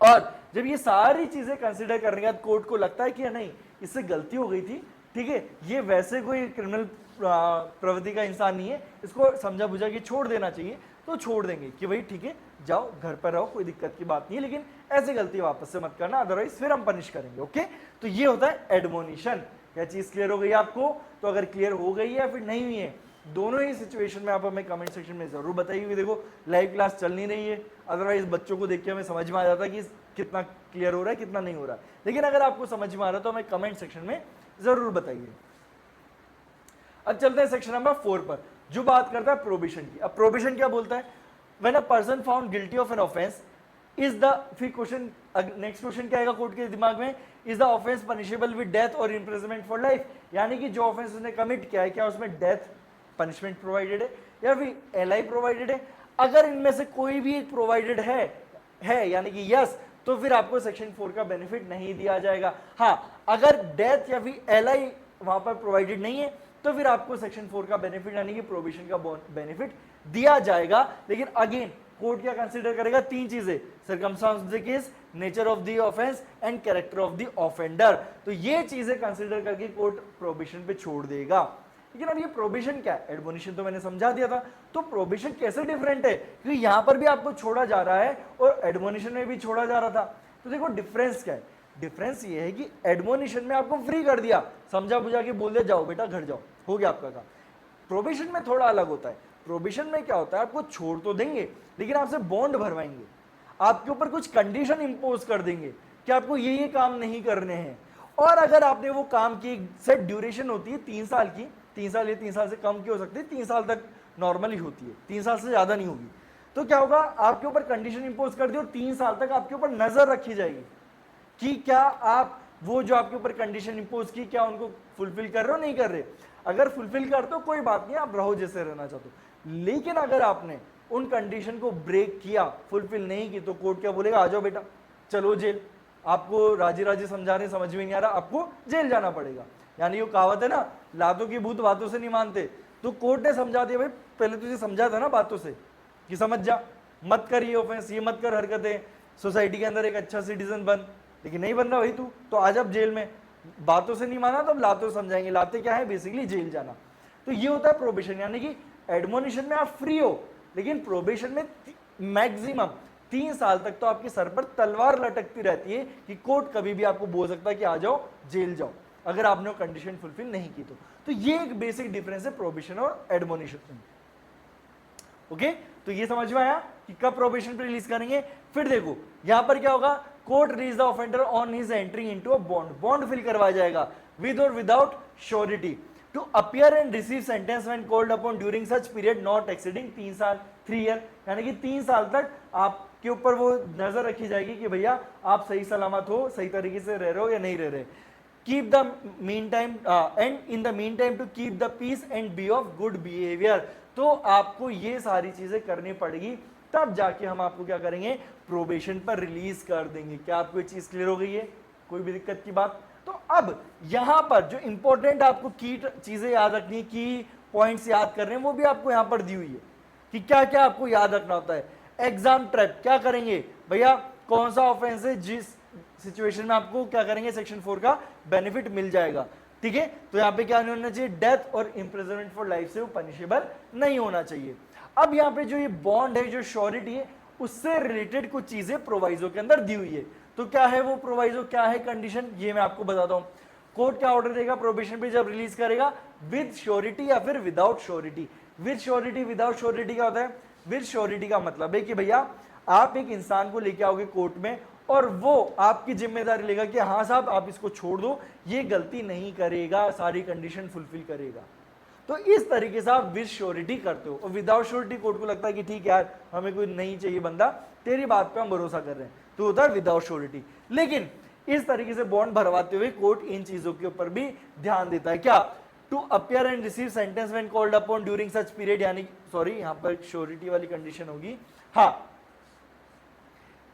और जब ये सारी चीजें कंसिडर करने के बाद कोर्ट को लगता है कि नहीं इससे गलती हो गई थी, ठीक है, ये वैसे कोई क्रिमिनल प्रवृत्ति का इंसान नहीं है, इसको समझा बुझा के छोड़ देना चाहिए, तो छोड़ देंगे कि भाई ठीक है जाओ घर पर रहो, कोई दिक्कत की बात नहीं है, लेकिन ऐसी गलती वापस से मत करना, अदरवाइज फिर हम पनिश करेंगे। ओके, तो ये होता है एडमोनिशन। क्या चीज क्लियर हो गई आपको? तो अगर क्लियर हो गई है फिर नहीं हुई है, दोनों ही सिचुएशन में आप हमें कमेंट सेक्शन में जरूर बताइए। देखो लाइव क्लास चल नहीं रही है, अदरवाइज बच्चों को देख के हमें समझ में आ जाता है कि कितना क्लियर हो रहा है कितना नहीं हो रहा है, लेकिन अगर आपको समझ में आ रहा है तो हमें कमेंट सेक्शन में जरूर बताइए। अब चलते हैं सेक्शन नंबर 4 पर, जो बात करता है प्रोबिशन की। अब प्रोबिशन क्या बोलता है, when a person found guilty of an offence is the, फिर क्वेश्चन नेक्स्ट क्वेश्चन क्या आएगा कोर्ट के दिमाग में, is the offence punishable with death और इम्प्रिजनमेंट फॉर लाइफ, यानी कि जो ऑफेंस उसने कमिट किया है क्या उसमें डेथ पनिशमेंट प्रोवाइडेड है या फिर एलआई प्रोवाइडेड है। अगर इनमें से कोई भी एक प्रोवाइडेड है यानी कि यस, तो फिर आपको सेक्शन 4 का बेनिफिट नहीं दिया जाएगा। हाँ, अगर डेथ या फिर एलआई वहां पर प्रोवाइडेड नहीं है तो फिर आपको सेक्शन 4 का बेनिफिट यानी कि प्रोविजन का बेनिफिट दिया जाएगा। लेकिन अगेन कोर्ट क्या कंसीडर करेगा, 3 चीजें, circumstance of the case, nature of the offence and character of the offender. तो ये चीजें कंसीडर करके कोर्ट प्रोबिशन पे छोड़ देगा। लेकिन अब ये प्रोबिशन क्या है, एडमोनिशन तो मैंने समझा दिया था, तो प्रोबिशन कैसे डिफरेंट है, क्योंकि यहां पर भी आपको छोड़ा जा रहा है और एडमोनिशन में भी छोड़ा जा रहा था। तो देखो डिफरेंस क्या है, डिफरेंस ये है कि एडमोनिशन में आपको फ्री कर दिया, समझा बुझा के बोल दे जाओ बेटा घर जाओ, हो गया आपका काम। प्रोबिशन में थोड़ा अलग होता है, प्रोबिशन में क्या होता है, आपको छोड़ तो देंगे लेकिन आपसे बॉन्ड भरवाएंगे, आपके ऊपर कुछ कंडीशन इंपोज कर देंगे कि आपको ये काम नहीं करने हैं, और अगर आपने वो काम की सेट ड्यूरेशन होती है 3 साल की, 3 साल या 3 साल से कम की हो सकती है, 3 साल तक नॉर्मली होती है, 3 साल से ज्यादा नहीं होगी। तो क्या होगा, आपके ऊपर कंडीशन इंपोज कर दी और 3 साल तक आपके ऊपर नजर रखी जाएगी कि क्या आप वो जो आपके ऊपर कंडीशन इंपोज की क्या उनको फुलफिल कर रहे हो नहीं कर रहे। अगर फुलफिल करते हो कोई बात नहीं, आप रहो जैसे रहना चाहते हो, लेकिन अगर आपने उन कंडीशन को ब्रेक किया, फुलफिल नहीं की, तो कोर्ट क्या बोलेगा, आ जाओ बेटा चलो जेल, आपको राजी राजी समझा रहे समझ में नहीं आ रहा, आपको जेल जाना पड़ेगा। यानी वो कहावत है ना, लातों की भूत बातों से नहीं मानते, तो कोर्ट ने समझा दिया भाई पहले तुझे समझा था ना बातों से कि समझ जा, मत कर ये ऑफेंस, ये मत कर हरकतें, सोसाइटी के अंदर एक अच्छा सिटीजन बन, लेकिन नहीं बन रहा भाई तू, तो आज अब जेल में, बातों से नहीं माना तो अब लातों समझाएंगे, लाते क्या है बेसिकली जेल जाना। तो ये होता है प्रोबेशन, यानी कि एडमोनिशन में आप फ्री हो, लेकिन प्रोबेशन में मैक्सिमम 3 साल तक तो आपके सर पर तलवार लटकती रहती है कि कोर्ट कभी भी आपको बोल सकता है कि आ जाओ जेल जाओ, अगर आपने वो कंडीशन फुलफिल नहीं की तो ये एक बेसिक डिफरेंस है प्रोबेशन और एडमोनिशन में। ओके, तो ये समझ में आया कि कब प्रोबेशन पे रिलीज करेंगे। फिर देखो यहां पर क्या होगा, court release the offender on his entry into a bond, bond fill करवाया जाएगा विद और without surety to appear and receive sentence when called upon during such period not exceeding 3 साल 3 ईयर, यानी कि 3 साल तक आपके ऊपर वो नजर रखी जाएगी कि भैया आप सही सलामत हो, सही तरीके से रह रहे हो या नहीं रह रहे। Keep the meantime and in the meantime to keep the peace and be of good behaviour, तो आपको ये सारी चीजें करनी पड़ेगी, तब जाके हम आपको क्या करेंगे, प्रोबेशन पर रिलीज कर देंगे। क्या आपको ये चीज क्लियर हो गई है, कोई भी दिक्कत की बात? तो अब यहां पर जो इंपॉर्टेंट आपको की चीजें याद रखनी, की पॉइंट्स याद कर रहे हैं, वो भी आपको यहां पर दी हुई है कि क्या क्या आपको याद रखना होता है। एग्जाम ट्रैप क्या करेंगे भैया, कौन सा ऑफेंस है जिस सिचुएशन में आपको क्या करेंगे, सेक्शन 4 का बेनिफिट मिल जाएगा, ठीक है। तो यहां पे क्या नहीं होना चाहिए, डेथ और इंप्रिजनमेंट फॉर लाइफ से वो पनिशेबल नहीं होना चाहिए। अब यहां पे जो ये बॉन्ड है, जो श्योरिटी है, उससे रिलेटेड कुछ चीजें प्रोवाइजो के अंदर दी हुई है। तो क्या है वो प्रोवाइजो, क्या है कंडीशन, ये मैं आपको बताता हूं। कोर्ट क्या ऑर्डर देगा प्रोबेशन पे जब रिलीज करेगा, विद श्योरिटी या फिर without surety. With surety without surety क्या होता है, विद श्योरिटी का मतलब है कि भैया आप एक इंसान को लेके आओगे कोर्ट में और वो आपकी जिम्मेदारी लेगा कि हाँ साहब आप इसको छोड़ दो, ये गलती नहीं करेगा, सारी कंडीशन फुलफिल करेगा। तो इस तरीके से आप विद श्योरिटी करते हो, और विदाउट श्योरिटी कोर्ट को लगता है कि ठीक यार हमें कोई नहीं चाहिए बंदा, तेरी बात पे हम भरोसा कर रहे हैं, तो होता है विदाउट श्योरिटी। लेकिन इस तरीके से बॉन्ड भरवाते हुए कोर्ट इन चीजों के ऊपर भी ध्यान देता है, क्या, to appear and receive sentence when called upon during such period, यानी सॉरी यहां पर श्योरिटी वाली कंडीशन होगी। हाँ,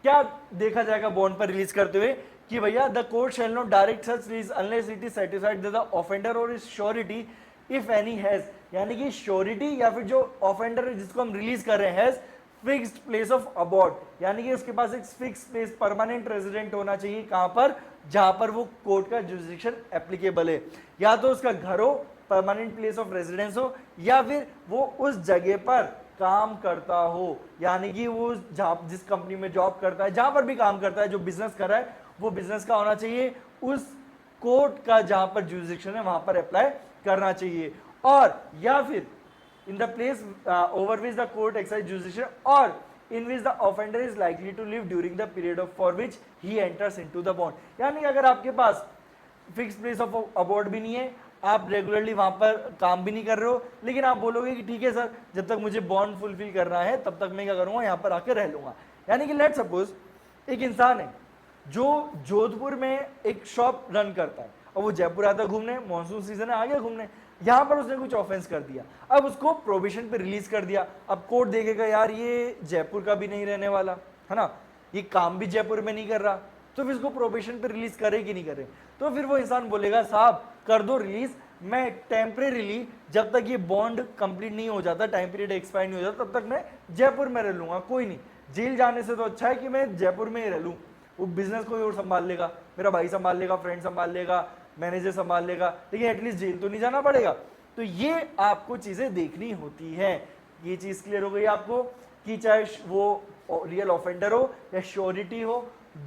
क्या देखा जाएगा बॉन्ड पर रिलीज करते हुए कि भैया the court shall not direct such release unless it is certified that the offender or his surety if any has, यानी कि श्योरिटी या फिर जो ऑफेंडर है जिसको हम रिलीज कर रहे हैं, हैज फिक्स्ड प्लेस ऑफ अबॉर्ड, यानी कि उसके पास एक फिक्स प्लेस, परमानेंट रेजिडेंट होना चाहिए, कहां पर, जहां पर वो कोर्ट का जुरिडिक्शन एप्लीकेबल है, या तो उसका घर हो, परमानेंट प्लेस ऑफ रेजिडेंस हो, या फिर वो उस जगह पर काम करता हो, यानी कि वो जिस कंपनी में जॉब करता है, जहां पर भी काम करता है, जो बिजनेस कर रहा है, वो बिजनेस का होना चाहिए उस कोर्ट का जहां पर जुरिडिक्शन है वहां पर अप्लाई करना चाहिए, और या फिर in the place over which the court exercises jurisdiction or in which the offender is likely to live during the period of for which he enters into the bond, यानी अगर आपके पास फिक्स प्लेस ऑफ अबॉर्ड भी नहीं है, आप रेगुलरली वहां पर काम भी नहीं कर रहे हो, लेकिन आप बोलोगे कि ठीक है सर जब तक मुझे बॉन्ड फुलफिल करना है तब तक मैं क्या करूंगा, यहाँ पर आकर रह लूंगा। यानी कि लेट सपोज एक इंसान है जो जोधपुर में एक शॉप रन करता है, और वो जयपुर आता है घूमने, मानसून सीजन है, आ गया घूमने, यहां पर उसने कुछ ऑफेंस कर दिया, अब उसको प्रोबेशन पे रिलीज कर दिया। अब कोर्ट देखेगा यार ये जयपुर का भी नहीं रहने वाला है ना, ये काम भी जयपुर में नहीं कर रहा, तो फिर इसको प्रोबेशन पे रिलीज करे कि नहीं करे, तो फिर वो इंसान बोलेगा साहब कर दो रिलीज, मैं टेम्परेरीली जब तक ये बॉन्ड कंप्लीट नहीं हो जाता, टाइम पीरियड एक्सपायर नहीं हो जाता, तब तक मैं जयपुर में रह लूंगा, कोई नहीं, जेल जाने से तो अच्छा है कि मैं जयपुर में ही रह लूँ, वो बिजनेस कोई और संभाल लेगा, मेरा भाई संभाल लेगा, फ्रेंड संभाल लेगा, मैनेजर संभाल लेगा, लेकिन एटलीस्ट जेल तो नहीं जाना पड़ेगा। तो ये आपको चीजें देखनी होती है। ये चीज क्लियर हो गई आपको कि चाहे वो रियल ऑफेंडर हो या श्योरिटी हो,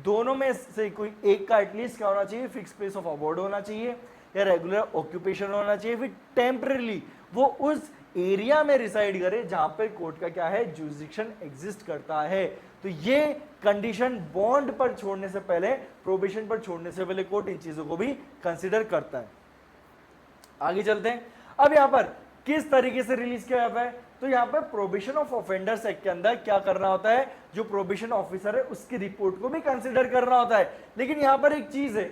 दोनों में से कोई एक का एटलीस्ट क्या होना चाहिए, फिक्स प्लेस ऑफ अबॉर्ड होना चाहिए, या रेगुलर ऑक्यूपेशन होना चाहिए, फिर टेम्परेली वो उस एरिया में रिसाइड करे जहां पर कोर्ट का क्या है, जुरिडिक्शन एग्जिस्ट करता है। तो ये कंडीशन बॉन्ड पर छोड़ने से पहले, प्रोबेशन पर छोड़ने से पहले कोर्ट इन चीजों को भी कंसीडर करता है। आगे चलते हैं। अब यहां पर किस तरीके से रिलीज किया जाता है, तो यहां पर प्रोबेशन ऑफ ऑफेंडर्स एक्ट के अंदर क्या करना होता है, जो प्रोबेशन ऑफिसर है उसकी रिपोर्ट को भी कंसीडर करना होता है। लेकिन यहां पर एक चीज है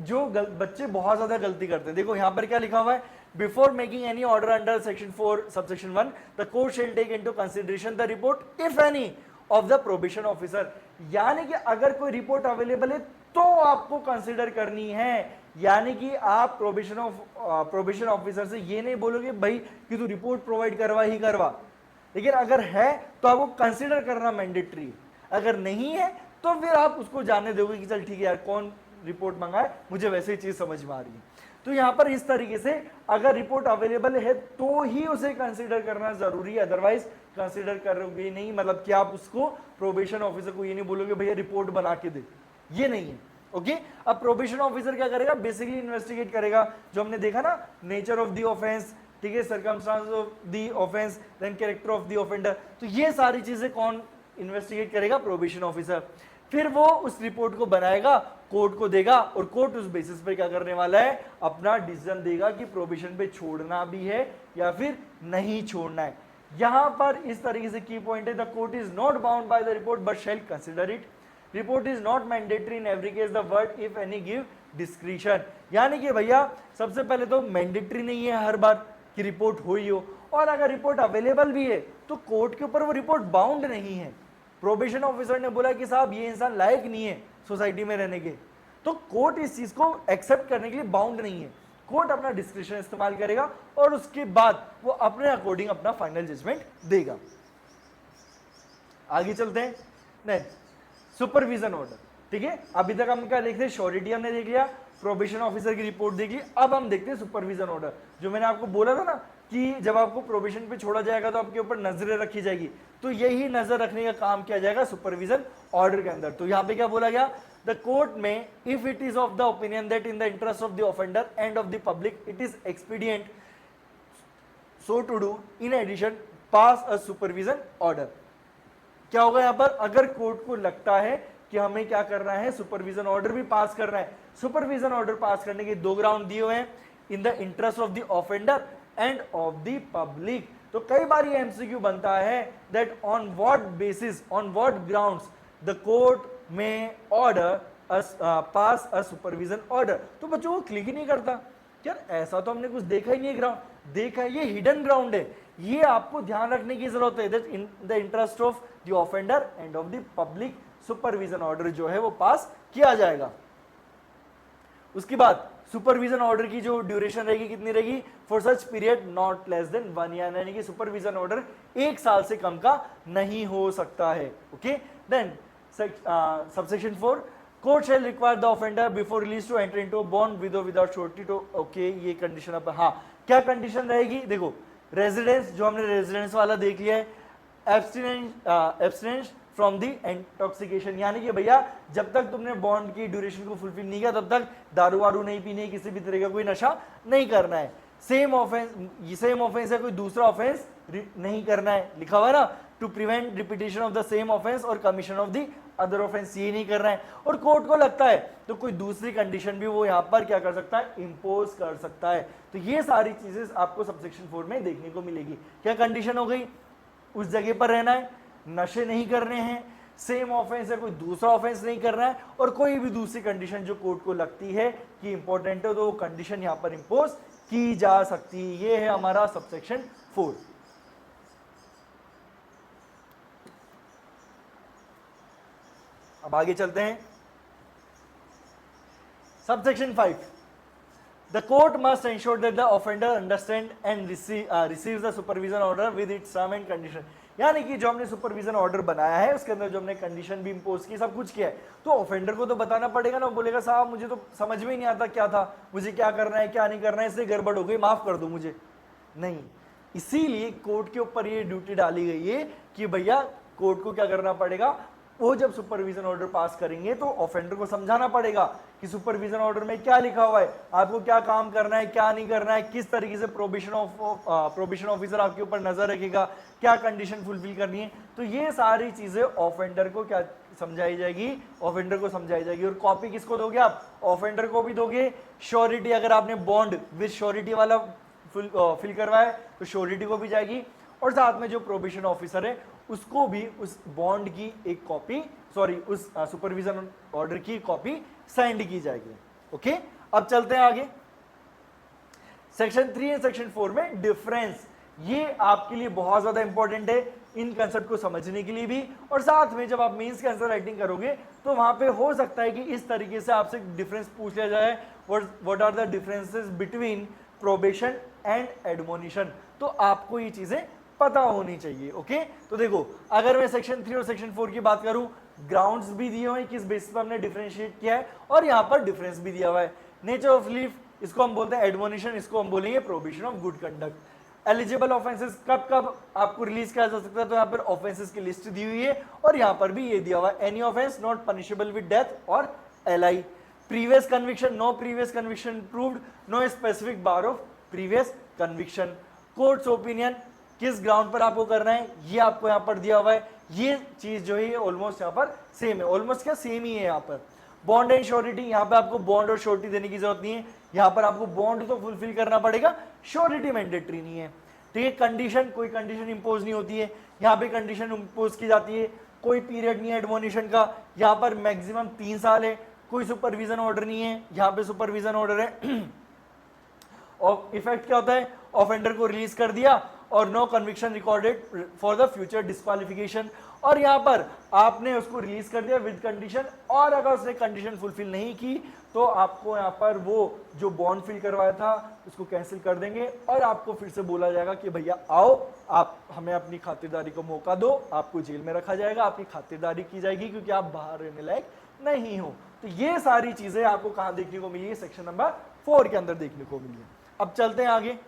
जो बच्चे बहुत ज्यादा गलती करते हैं, देखो यहां पर क्या लिखा हुआ है, before making any order under section 4 subsection 1 the court shall take into consideration the report if any of the probation officer, यानी कि अगर कोई रिपोर्ट अवेलेबल है तो आपको कंसीडर करनी है। यानी कि आप प्रोबेशन ऑफिसर से ये नहीं बोलोगे भाई कि तू रिपोर्ट प्रोवाइड करवा ही करवा, लेकिन अगर है तो आपको कंसीडर करना मैंडेटरी, अगर नहीं है तो फिर आप उसको जानने दोगे कि चल ठीक है यार कौन रिपोर्ट मंगाए, मुझे वैसे ही चीज समझ में आ रही है। तो यहां पर इस तरीके से अगर रिपोर्ट अवेलेबल है तो ही उसे कंसीडर करना जरूरी है, अदरवाइज कंसीडर करोगे नहीं, मतलब कि आप उसको प्रोबेशन ऑफिसर को ये नहीं बोलोगे भैया रिपोर्ट बना के दे, ये नहीं है। ओके, अब प्रोबेशन ऑफिसर क्या करेगा, बेसिकली इन्वेस्टिगेट करेगा, जो हमने देखा ना, नेचर ऑफ द ऑफेंस, ठीक है, circumstance of the offence, then character of the offender. तो ये सारी चीजें कौन इन्वेस्टिगेट करेगा? Probation officer. फिर वो उस रिपोर्ट को बनाएगा, कोर्ट को देगा, और कोर्ट उस बेसिस पे क्या करने वाला है? अपना डिसीजन देगा कि प्रोबेशन पे छोड़ना भी है या फिर नहीं छोड़ना है। यहां पर इस तरीके से की पॉइंट है, the court is not bound by the report but shall consider it. Report is not mandatory in every case, the word if any give discretion. यानी कि भैया सबसे पहले तो मैंडेटरी नहीं है हर बार कि रिपोर्ट हुई हो, और अगर रिपोर्ट अवेलेबल भी है तो कोर्ट के ऊपर वो रिपोर्ट बाउंड नहीं है। प्रोबेशन ऑफिसर ने बोला कि साहब ये इंसान लायक नहीं है सोसाइटी में रहने के, तो कोर्ट इस चीज को एक्सेप्ट करने के लिए बाउंड नहीं है। कोर्ट अपना डिस्क्रिप्शन इस्तेमाल करेगा और उसके बाद वो अपने अकॉर्डिंग अपना फाइनल जजमेंट देगा। आगे चलते हैं। Next, supervision order. ठीक है, अभी तक हम क्या देखते हैं? श्योरिटी हमने देख लिया, प्रोबेशन ऑफिसर की रिपोर्ट देख ली, अब हम देखते हैं सुपरविजन ऑर्डर। जो मैंने आपको बोला था ना कि जब आपको प्रोबेशन पे छोड़ा जाएगा तो आपके ऊपर नजरें रखी जाएगी, तो यही नजर रखने का काम किया जाएगा सुपरविजन ऑर्डर के अंदर। तो यहाँ पे क्या बोला गया? द कोर्ट में if it is of the opinion that in the interest of the offender and of the public it is expedient so to do, in addition pass a supervision order. क्या होगा यहाँ पर? अगर कोर्ट को लगता है कि हमें क्या करना है? सुपरविजन ऑर्डर भी पास करना है। सुपरविजन ऑर्डर पास करने के दो ग्राउंड दिए हुए हैं, इन the interest of the offender and of the public. तो कई बार ये एमसीक्यू बनता है that on what basis, on what grounds the court में order pass a supervision order. तो बच्चों को क्लिक ही नहीं करता, यार ऐसा तो हमने कुछ देखा ही नहीं है ग्राउंड। देखा है, ये हिडन ग्राउंड है, ये आपको ध्यान रखने की जरूरत है। That in the interest of the offender and of the public supervision order जो है वो पास किया जाएगा। उसके बाद सुपरविजन ऑर्डर की जो ड्यूरेशन रहेगी कितनी रहेगी? For such period not less than 1 year, यानी कि सुपरविजन ऑर्डर 1 साल से कम का नहीं हो सकता है। Okay, then subsection 4, court shall require the offender before release to enter into bond with और विदाउट श्योरिटी। तो ओके, ये कंडीशन अब हाँ क्या कंडीशन रहेगी? देखो, रेजिडेंस, जो हमने रेजिडेंस वाला देख लिया है, एब्सटिनेंस फ्रॉम दी इंटॉक्सिकेशन, यानी कि भैया जब तक तुमने बॉन्ड की ड्यूरेशन को फुलफिल नहीं किया तब तक दारू वारू नहीं पीनी, किसी भी तरह का कोई नशा नहीं करना है। सेम ऑफेंस है, कोई दूसरा ऑफेंस नहीं करना है, लिखा हुआ है ना, to prevent repetition of the same offence और commission of the other offence, ये नहीं करना है। और कोर्ट को लगता है तो कोई दूसरी कंडीशन भी वो यहाँ पर क्या कर सकता है? इंपोज कर सकता है। तो ये सारी चीजें आपको सबसेक्शन 4 में देखने को मिलेगी। क्या कंडीशन हो गई? उस जगह पर रहना है, नशे नहीं करने हैं, सेम ऑफेंस है, कोई दूसरा ऑफेंस नहीं करना है, और कोई भी दूसरी कंडीशन जो कोर्ट को लगती है कि इंपॉर्टेंट है तो वो कंडीशन यहां पर इंपोज की जा सकती है। ये है हमारा सबसेक्शन 4। अब आगे चलते हैं। Subsection 5, the court must ensure that the offender understand and receives the supervision order with its term and condition। यानी कि जो हमने सुपरविजन ऑर्डर बनाया है उसके अंदर जो हमने कंडीशन भी इंपोज की, सब कुछ किया है, तो ऑफेंडर को तो बताना पड़ेगा ना। बोलेगा साहब मुझे तो समझ में ही नहीं आता क्या था, मुझे क्या करना है क्या नहीं करना है, इसलिए गड़बड़ हो गई, माफ कर दो मुझे। नहीं, इसीलिए कोर्ट के ऊपर ये ड्यूटी डाली गई है कि भैया कोर्ट को क्या करना पड़ेगा? वो जब सुपरविजन ऑर्डर पास करेंगे तो ऑफेंडर को समझाना पड़ेगा कि सुपरविजन ऑर्डर में क्या लिखा हुआ है, आपको क्या काम करना है क्या नहीं करना है, किस तरीके से प्रोबेशन ऑफिसर आपके ऊपर नजर रखेगा, क्या कंडीशन फुलफिल करनी है। तो ये सारी चीजें ऑफेंडर को क्या समझाई जाएगी? ऑफेंडर को समझाई जाएगी। और कॉपी किसको दोगे आप? ऑफेंडर को भी दोगे। श्योरिटी, अगर आपने बॉन्ड विद श्योरिटी वाला फिल करवाया तो श्योरिटी को भी जाएगी, और साथ में जो प्रोबेशन ऑफिसर है उसको भी उस बॉन्ड की एक कॉपी, उस सुपरविजन ऑर्डर की कॉपी सेंड की जाएगी। ओके, अब चलते हैं आगे। सेक्शन 3 एंड सेक्शन 4 में डिफरेंस, ये आपके लिए बहुत ज्यादा इंपॉर्टेंट है इन कंसेप्ट को समझने के लिए भी, और साथ में जब आप मेंस के आंसर राइटिंग करोगे तो वहां पे हो सकता है कि इस तरीके से आपसे डिफरेंस पूछ लिया जाए, what are the differences between probation and admonition. तो आपको ये चीजें पता होनी चाहिए। ओके, तो देखो, अगर मैं सेक्शन 3 और सेक्शन 4 की बात करूं, ग्राउंड्स भी दिए हुए हैं किस बेसिस पर हमने डिफरेंशिएट किया है, और यहां पर डिफरेंस भी दिया हुआ है। नेचर ऑफ रिलीफ, इसको हम बोलते हैं एडमोनिशन, इसको हम बोलेंगे probation of good conduct. Eligible offences, कब कब आपको रिलीज किया जा सकता है, तो यहाँ पर ऑफेंसेस की लिस्ट दी हुई है, और यहाँ पर भी ये दिया हुआ है, any offence not punishable with death और LI। Previous conviction, no previous conviction proved, no specific bar of previous conviction. Court's opinion किस ग्राउंड पर आपको करना है ये आपको यहाँ पर दिया हुआ है। ये चीज जो है ऑलमोस्ट यहाँ पर सेम है, ऑलमोस्ट क्या सेम ही है यहाँ पर। बॉन्ड एंड श्योरिटी, यहाँ पे आपको बॉन्ड और श्योरिटी देने की जरूरत नहीं है, यहाँ पर आपको बॉन्ड तो फुलफिल करना पड़ेगा, श्योरिटी मैंडेटरी नहीं है। ठीक है, कंडीशन, कोई कंडीशन इंपोज नहीं होती है, यहाँ पे कंडीशन इंपोज की जाती है, कोई पीरियड नहीं है एडमोनिशन का, यहाँ पर मैक्सिमम 3 साल है, कोई सुपरविजन ऑर्डर नहीं है, यहाँ पे सुपरविजन ऑर्डर है। और इफेक्ट क्या होता है, ऑफेंडर को रिलीज कर दिया और no conviction recorded for the future disqualification, और यहाँ पर आपने उसको रिलीज कर दिया विद कंडीशन, और अगर उसने कंडीशन फुलफिल नहीं की तो आपको यहाँ पर वो जो बॉन्ड फिल करवाया था उसको कैंसिल कर देंगे और आपको फिर से बोला जाएगा कि भैया आओ, आप हमें अपनी खातिरदारी को मौका दो, आपको जेल में रखा जाएगा, आपकी खातिरदारी की जाएगी क्योंकि आप बाहर रहने लायक नहीं हो। तो ये सारी चीजें आपको कहां देखने को मिली है, सेक्शन नंबर 4 के अंदर देखने को मिली है। अब चलते हैं आगे।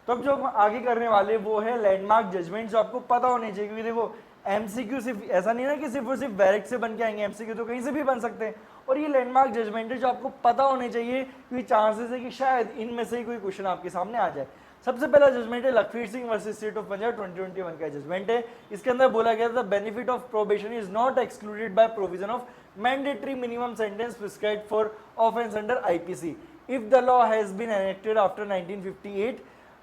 तो अब जो हम आगे करने वाले वो है लैंडमार्क जजमेंट, जो आपको पता होने चाहिए, क्योंकि देखो एमसीक्यू सिर्फ ऐसा नहीं ना कि सिर्फ और सिर्फ डायरेक्ट से बन के आएंगे, एमसीक्यू तो कहीं से भी बन सकते हैं, और ये लैंडमार्क जजमेंट है जो आपको पता होने चाहिए, क्योंकि चांसेस है कि शायद इनमें से ही कोई क्वेश्चन आपके सामने आ जाए। सबसे पहला जजमेंट है Lakhvir Singh versus state of Punjab 2021 का जजमेंट है। इसके अंदर बोला गया था benefit of probation is not excluded by provision of mandatory minimum sentence prescribed for offence under IPC if the law has been enacted after 1958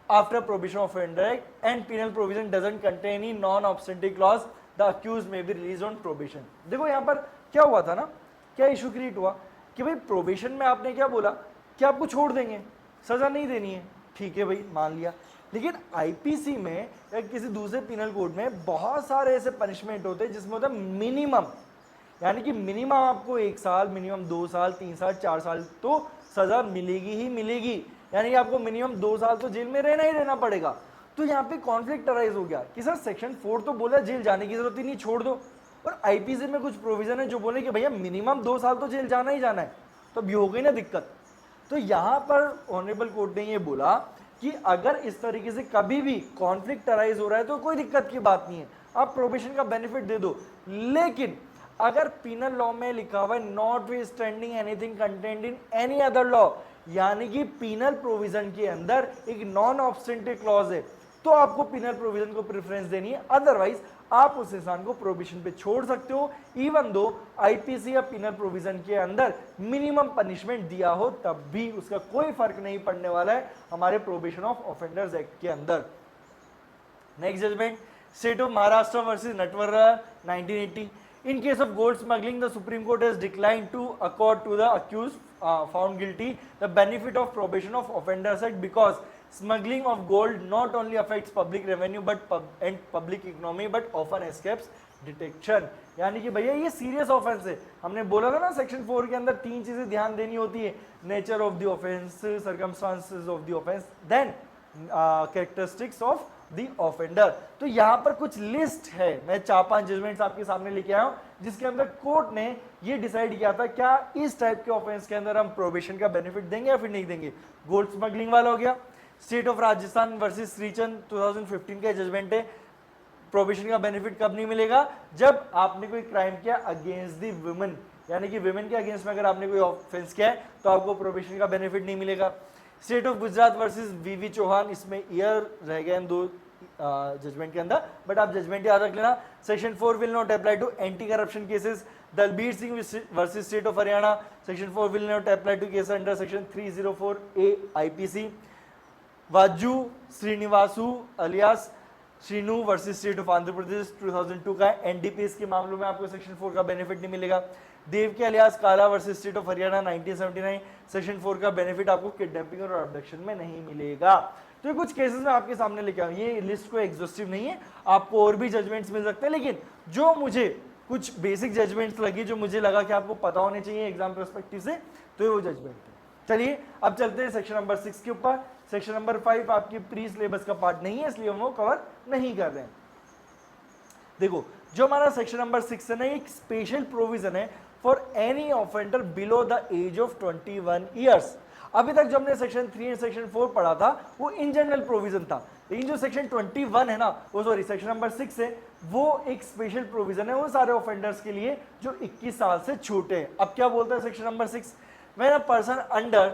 after probation of offender act and penal provision doesn't contain any non-obstante clause, the accused may be released on probation। देखो यहाँ पर क्या हुआ था ना, क्या इशू क्रिएट हुआ कि भाई प्रोबेशन में आपने क्या बोला कि आपको छोड़ देंगे, सजा नहीं देनी है, ठीक है भाई मान लिया, लेकिन आईपीसी में या किसी दूसरे पिनल कोड में बहुत सारे ऐसे पनिशमेंट होते हैं जिसमें होता है मिनिमम, यानी कि मिनिमम आपको 1 साल, मिनिमम 2 साल, 3 साल, 4 साल तो सजा मिलेगी ही मिलेगी, यानी कि आपको मिनिमम 2 साल तो जेल में रहना ही रहना पड़ेगा। तो यहाँ पे कॉन्फ्लिक्ट अराइज हो गया कि सर सेक्शन 4 तो बोला जेल जाने की जरूरत ही नहीं, छोड़ दो, और आईपीसी में कुछ प्रोविजन है जो बोले कि भैया मिनिमम 2 साल तो जेल जाना ही जाना है, तो अब ये हो गई ना दिक्कत। तो यहाँ पर ऑनरेबल कोर्ट ने ये बोला कि अगर इस तरीके से कभी भी कॉन्फ्लिक्ट अराइज हो रहा है तो कोई दिक्कत की बात नहीं है, आप प्रोबेशन का बेनिफिट दे दो, लेकिन अगर पिनल लॉ में लिखा हुआ है not withstanding anything content in any other law, यानी कि पिनल प्रोविजन के अंदर एक नॉन ऑब्स्टेंटिव क्लॉज है, तो आपको पिनल प्रोविजन को प्रेफरेंस देनी है, अदरवाइज आप उस इंसान को प्रोबेशन पे छोड़ सकते हो, इवन दो आईपीसी या पिनल प्रोविजन के अंदर मिनिमम पनिशमेंट दिया हो, तब भी उसका कोई फर्क नहीं पड़ने वाला है हमारे प्रोबेशन ऑफ ऑफेंडर्स एक्ट के अंदर। Next judgment, state of Maharashtra versus Natwara 1980। In case of gold smuggling, the Supreme Court has declined to accord to the accused found guilty the benefit of probation of offenders act because smuggling of gold not only affects public revenue and public economy but often escapes detection। यानी कि भैया ये सीरियस ऑफेंस है, हमने बोला था ना सेक्शन 4 के अंदर 3 चीजें ध्यान देनी होती है, nature of the offence, circumstances of the offence, then characteristics of the offender. तो यहाँ पर कुछ लिस्ट है, मैं 4-5 जजमेंट्स आपके सामने लेके आया हूं जिसके अंदर कोर्ट ने ये डिसाइड किया था क्या इस टाइप के ऑफेंस के अंदर हम प्रोबेशन का बेनिफिट देंगे या फिर नहीं देंगे। गोल्ड स्मगलिंग वाला हो गया, state of Rajasthan versus Shrichand 2015 का जजमेंट है, प्रोबेशन का बेनिफिट कब नहीं मिलेगा, जब आपने कोई क्राइम किया अगेंस्ट दी वुमेन, यानी कि वुमेन के अगेंस्ट में अगर आपने कोई ऑफेंस किया है तो आपको प्रोबेशन का बेनिफिट नहीं मिलेगा। स्टेट ऑफ गुजरात वर्सेस वीवी चौहान, इसमें ईयर रह गए इन 2 जजमेंट के अंदर, बट आप जजमेंट याद रख लेना। Section 4 will not apply to anti corruption cases. Dalbir Singh versus state of Haryana, section 4 will not apply to case under section 304A IPC. Vaju Srinivasu alias Srinu versus state of Andhra Pradesh 2002 का एनडीपीएस के मामलों में आपको सेक्शन 4 का बेनिफिट नहीं मिलेगा। देव के अलियास काला versus state of Haryana 1979, section 4 का बेनिफिट आपको किडनैपिंग और अबडक्शन में नहीं मिलेगा। तो ये कुछ केसेस में आपके सामने लेके आऊँ, ये लिस्ट को एग्जॉस्टिव नहीं है, आपको और भी जजमेंट्स मिल सकते हैं, लेकिन जो मुझे कुछ बेसिक जजमेंट्स लगी जो मुझे लगा कि आपको पता होने चाहिए एग्जाम पर्सपेक्टिव से, तो ये वो जजमेंट है। चलिए अब चलते हैं सेक्शन नंबर 6 के ऊपर। सेक्शन नंबर 5 आपकी प्री सिलेबस का पार्ट नहीं है, इसलिए हम वो कवर नहीं कर रहे हैं। देखो जो हमारा सेक्शन नंबर 6 है ना, एक स्पेशल प्रोविजन है for any offender below the age of 21 years. अभी तक जो हमने सेक्शन 3 एंड सेक्शन 4 पढ़ा था वो इन जनरल प्रोविजन था, लेकिन जो सेक्शन 21 है ना, वो सॉरी सेक्शन नंबर 6 है, वो एक स्पेशल प्रोविजन है उन सारे ऑफेंडर्स के लिए जो 21 साल से छोटे हैं। अब क्या बोलता है section number 6, when a person under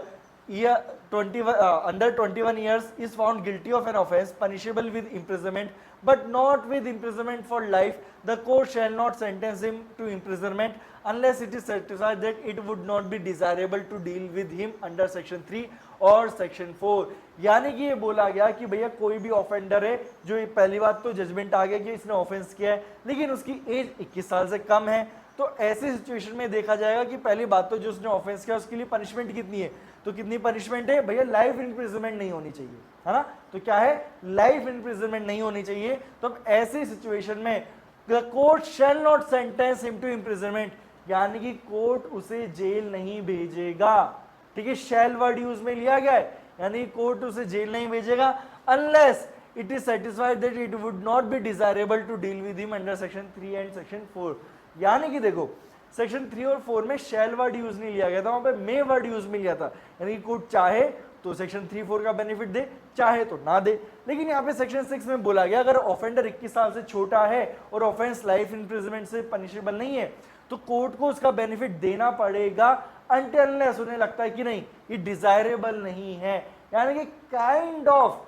under 21 years is found guilty of an offence punishable with imprisonment but not with imprisonment for life, the court shall not sentence him to imprisonment unless it is certified that it would not be desirable to deal with him under section 3 और सेक्शन 4। यानी कि ये बोला गया कि भैया कोई भी ऑफेंडर है जो पहली बात तो जजमेंट आ गया कि इसने ऑफेंस किया है लेकिन उसकी एज 21 साल से कम है, तो ऐसी सिचुएशन में देखा जाएगा कि पहली बात तो जो उसने ऑफेंस किया उसके लिए पनिशमेंट कितनी है, तो कितनी पनिशमेंट है भैया, लाइफ इम्प्रिजनमेंट नहीं होनी चाहिए, है ना। तो क्या है, लाइफ इम्प्रिजनमेंट नहीं होनी चाहिए। तो अब ऐसी सिचुएशन में the court shall not sentence him to imprisonment, यानी कि कोर्ट उसे जेल नहीं भेजेगा, ठीक है, शैल वर्ड यूज में लिया गया है, यानी कोर्ट उसे जेल नहीं भेजेगा unless it is satisfied that it would not be desirable to deal with him under section 3 and section 4। यानी कि देखो सेक्शन 3 और 4 में शैल वर्ड यूज नहीं लिया गया था, वहां पे मे वर्ड यूज में लिया था, यानी कोर्ट चाहे तो सेक्शन 3-4 का बेनिफिट दे, चाहे तो ना दे। लेकिन यहाँ पे सेक्शन 6 में बोला गया अगर ऑफेंडर 21 साल से छोटा है और ऑफेंस लाइफ इम्प्रिजनमेंट से पनिशेबल नहीं है तो कोर्ट को उसका बेनिफिट देना पड़ेगा अनटिल अनलेस उन्हें लगता है कि नहीं ये डिजायरेबल नहीं है, यानी कि काइंड ऑफ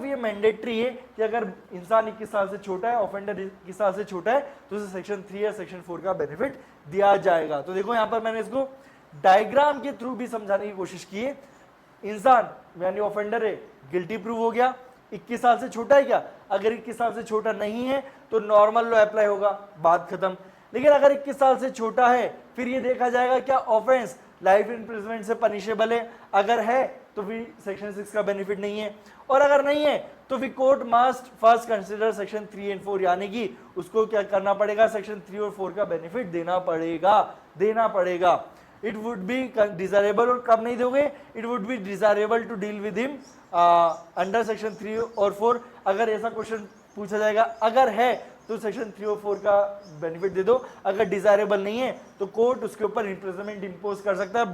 ये मैंडेटरी है कि अगर इंसान 21 साल से छोटा है, ऑफेंडर 21 साल से छोटा है तो उसे सेक्शन 3 या सेक्शन 4 का बेनिफिट दिया जाएगा। तो देखो यहाँ पर मैंने इसको डायग्राम के थ्रू भी समझाने की कोशिश की है। इंसान यानी ऑफेंडर है, गिल्टी प्रूव हो गया, 21 साल से छोटा है क्या, अगर 21 साल से छोटा नहीं है तो नॉर्मल लॉ अप्लाई होगा, बात खत्म। लेकिन अगर 21 साल से छोटा है फिर ये देखा जाएगा क्या ऑफेंस लाइफ इम्प्रिजनमेंट से पनिशेबल है, अगर है तो फिर सेक्शन 6 का बेनिफिट नहीं है, और अगर नहीं है तो फिर court must first consider section 3 and 4, यानी कि उसको क्या करना पड़ेगा, सेक्शन 3 और 4 का बेनिफिट देना पड़ेगा। इट वुड बी डिजायरेबल, और कब नहीं दोगे, it would be desirable to deal with him under section 3 और 4। अगर ऐसा क्वेश्चन पूछा जाएगा, अगर है तो सेक्शन 3 और 4 का बेनिफिट दे दो, अगर डिजायरेबल नहीं है तो कोर्ट उसके ऊपर इम्प्रिजनमेंट इंपोज कर सकता है,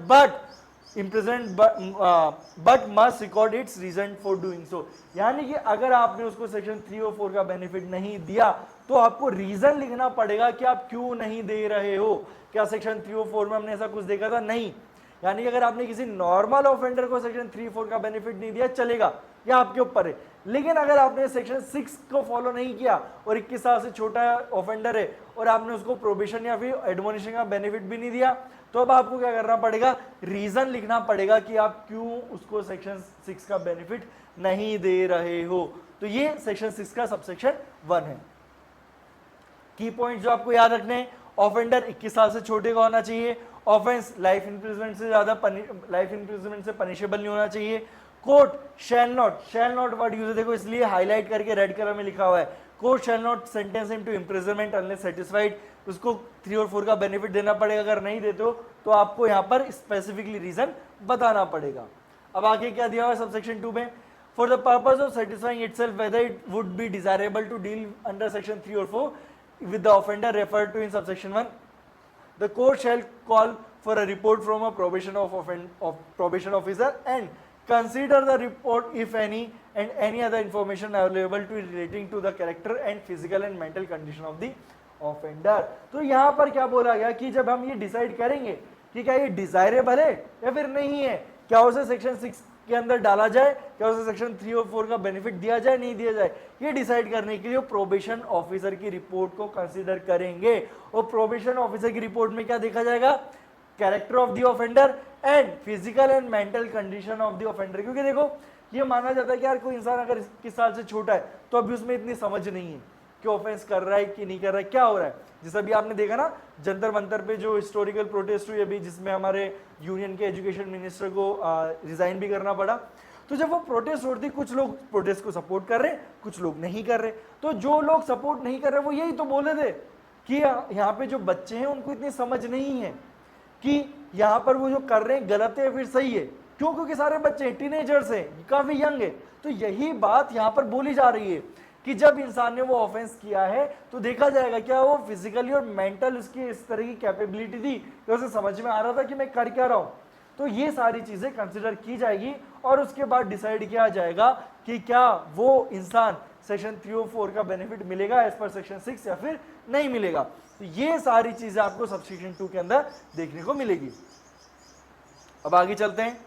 but must record its reason for doing so. यानी कि अगर आपने उसको सेक्शन 3 और 4 का बेनिफिट नहीं दिया तो आपको रीजन लिखना पड़ेगा कि आप क्यों नहीं दे रहे हो। क्या सेक्शन 3 और 4 में हमने ऐसा कुछ देखा था, नहीं। यानी कि अगर आपने किसी नॉर्मल ऑफेंडर को सेक्शन 3-4 का बेनिफिट नहीं दिया चलेगा, या आपके ऊपर है, लेकिन अगर आपने सेक्शन 6 को फॉलो नहीं किया और 21 साल से छोटा ऑफेंडर है और आपने उसको प्रोबेशन या फिर एडमोनिशन का बेनिफिट भी नहीं दिया, तो अब आपको क्या करना पड़ेगा, रीजन लिखना पड़ेगा कि आप क्यों उसको सेक्शन 6 का बेनिफिट नहीं दे रहे हो। तो ये सेक्शन 6 का सबसेक्शन 1 है। की पॉइंट जो आपको याद रखने हैं, ऑफेंडर 21 साल से छोटे का होना चाहिए, ऑफेंस लाइफ इम्प्रिजनमेंट से ज्यादा लाइफ इम्प्रिजनमेंट से पनिशेबल नहीं होना चाहिए, court shall not word use है, देखो इसलिए हाईलाइट करके रेड कलर में लिखा हुआ है, court shall not sentence him to imprisonment unless satisfied, उसको 3 और 4 का बेनिफिट देना पड़ेगा, अगर नहीं देते हो तो आपको यहाँ पर स्पेसिफिकली रीजन बताना पड़ेगा। अब आगे क्या दिया हुआ है सबसेक्शन 2 में, for the purpose of satisfying itself whether it would be desirable to deal under section 3 और 4 with the offender referred to in subsection 1, the court shall call for a report from a probation officer and consider the report if any and any other information available to relating to the character and physical and mental condition of the offender। तो यहाँ पर क्या बोला गया कि जब हम ये डिसाइड करेंगे कि क्या ये डिजायरेबल है या फिर नहीं है, क्या उसे सेक्शन 6 के अंदर डाला जाए, क्या उसे सेक्शन 3 और 4 का बेनिफिट दिया जाए नहीं दिया जाए, ये डिसाइड करने के लिए प्रोबेशन ऑफिसर की रिपोर्ट को कंसीडर करेंगे। और प्रोबेशन ऑफिसर की रिपोर्ट में क्या देखा जाएगा, character of the offender and physical and mental condition of the offender. क्योंकि देखो ये माना जाता है कि यार कोई इंसान अगर 21 साल से छोटा है तो अभी उसमें इतनी समझ नहीं है कि ऑफेंस कर रहा है कि नहीं कर रहा है, क्या हो रहा है। जैसे अभी आपने देखा ना जंतर मंतर पे जो हिस्टोरिकल प्रोटेस्ट हुई अभी, जिसमें हमारे यूनियन के एजुकेशन मिनिस्टर को रिजाइन भी करना पड़ा, तो जब वो प्रोटेस्ट होती, कुछ लोग प्रोटेस्ट को सपोर्ट कर रहे, कुछ लोग नहीं कर रहे। तो जो लोग सपोर्ट नहीं कर रहे वो यही तो बोले थे कि यहाँ पे जो बच्चे हैं उनको इतनी समझ नहीं है कि यहाँ पर वो जो कर रहे हैं गलत है फिर सही है। क्यों, क्योंकि सारे बच्चे टीनेजर्स हैं, काफी यंग है। तो यही बात यहाँ पर बोली जा रही है कि जब इंसान ने वो ऑफेंस किया है तो देखा जाएगा क्या वो फिजिकली और मेंटल उसकी इस तरह की कैपेबिलिटी थी कि उसे समझ में आ रहा था कि मैं कर क्या रहा हूँ। तो ये सारी चीजें कंसिडर की जाएगी और उसके बाद डिसाइड किया जाएगा कि क्या वो इंसान सेक्शन 3 और 4 का बेनिफिट मिलेगा एज पर सेक्शन 6 या फिर नहीं मिलेगा। तो ये सारी चीजें आपको सबसेक्शन 2 के अंदर देखने को मिलेगी। अब आगे चलते हैं।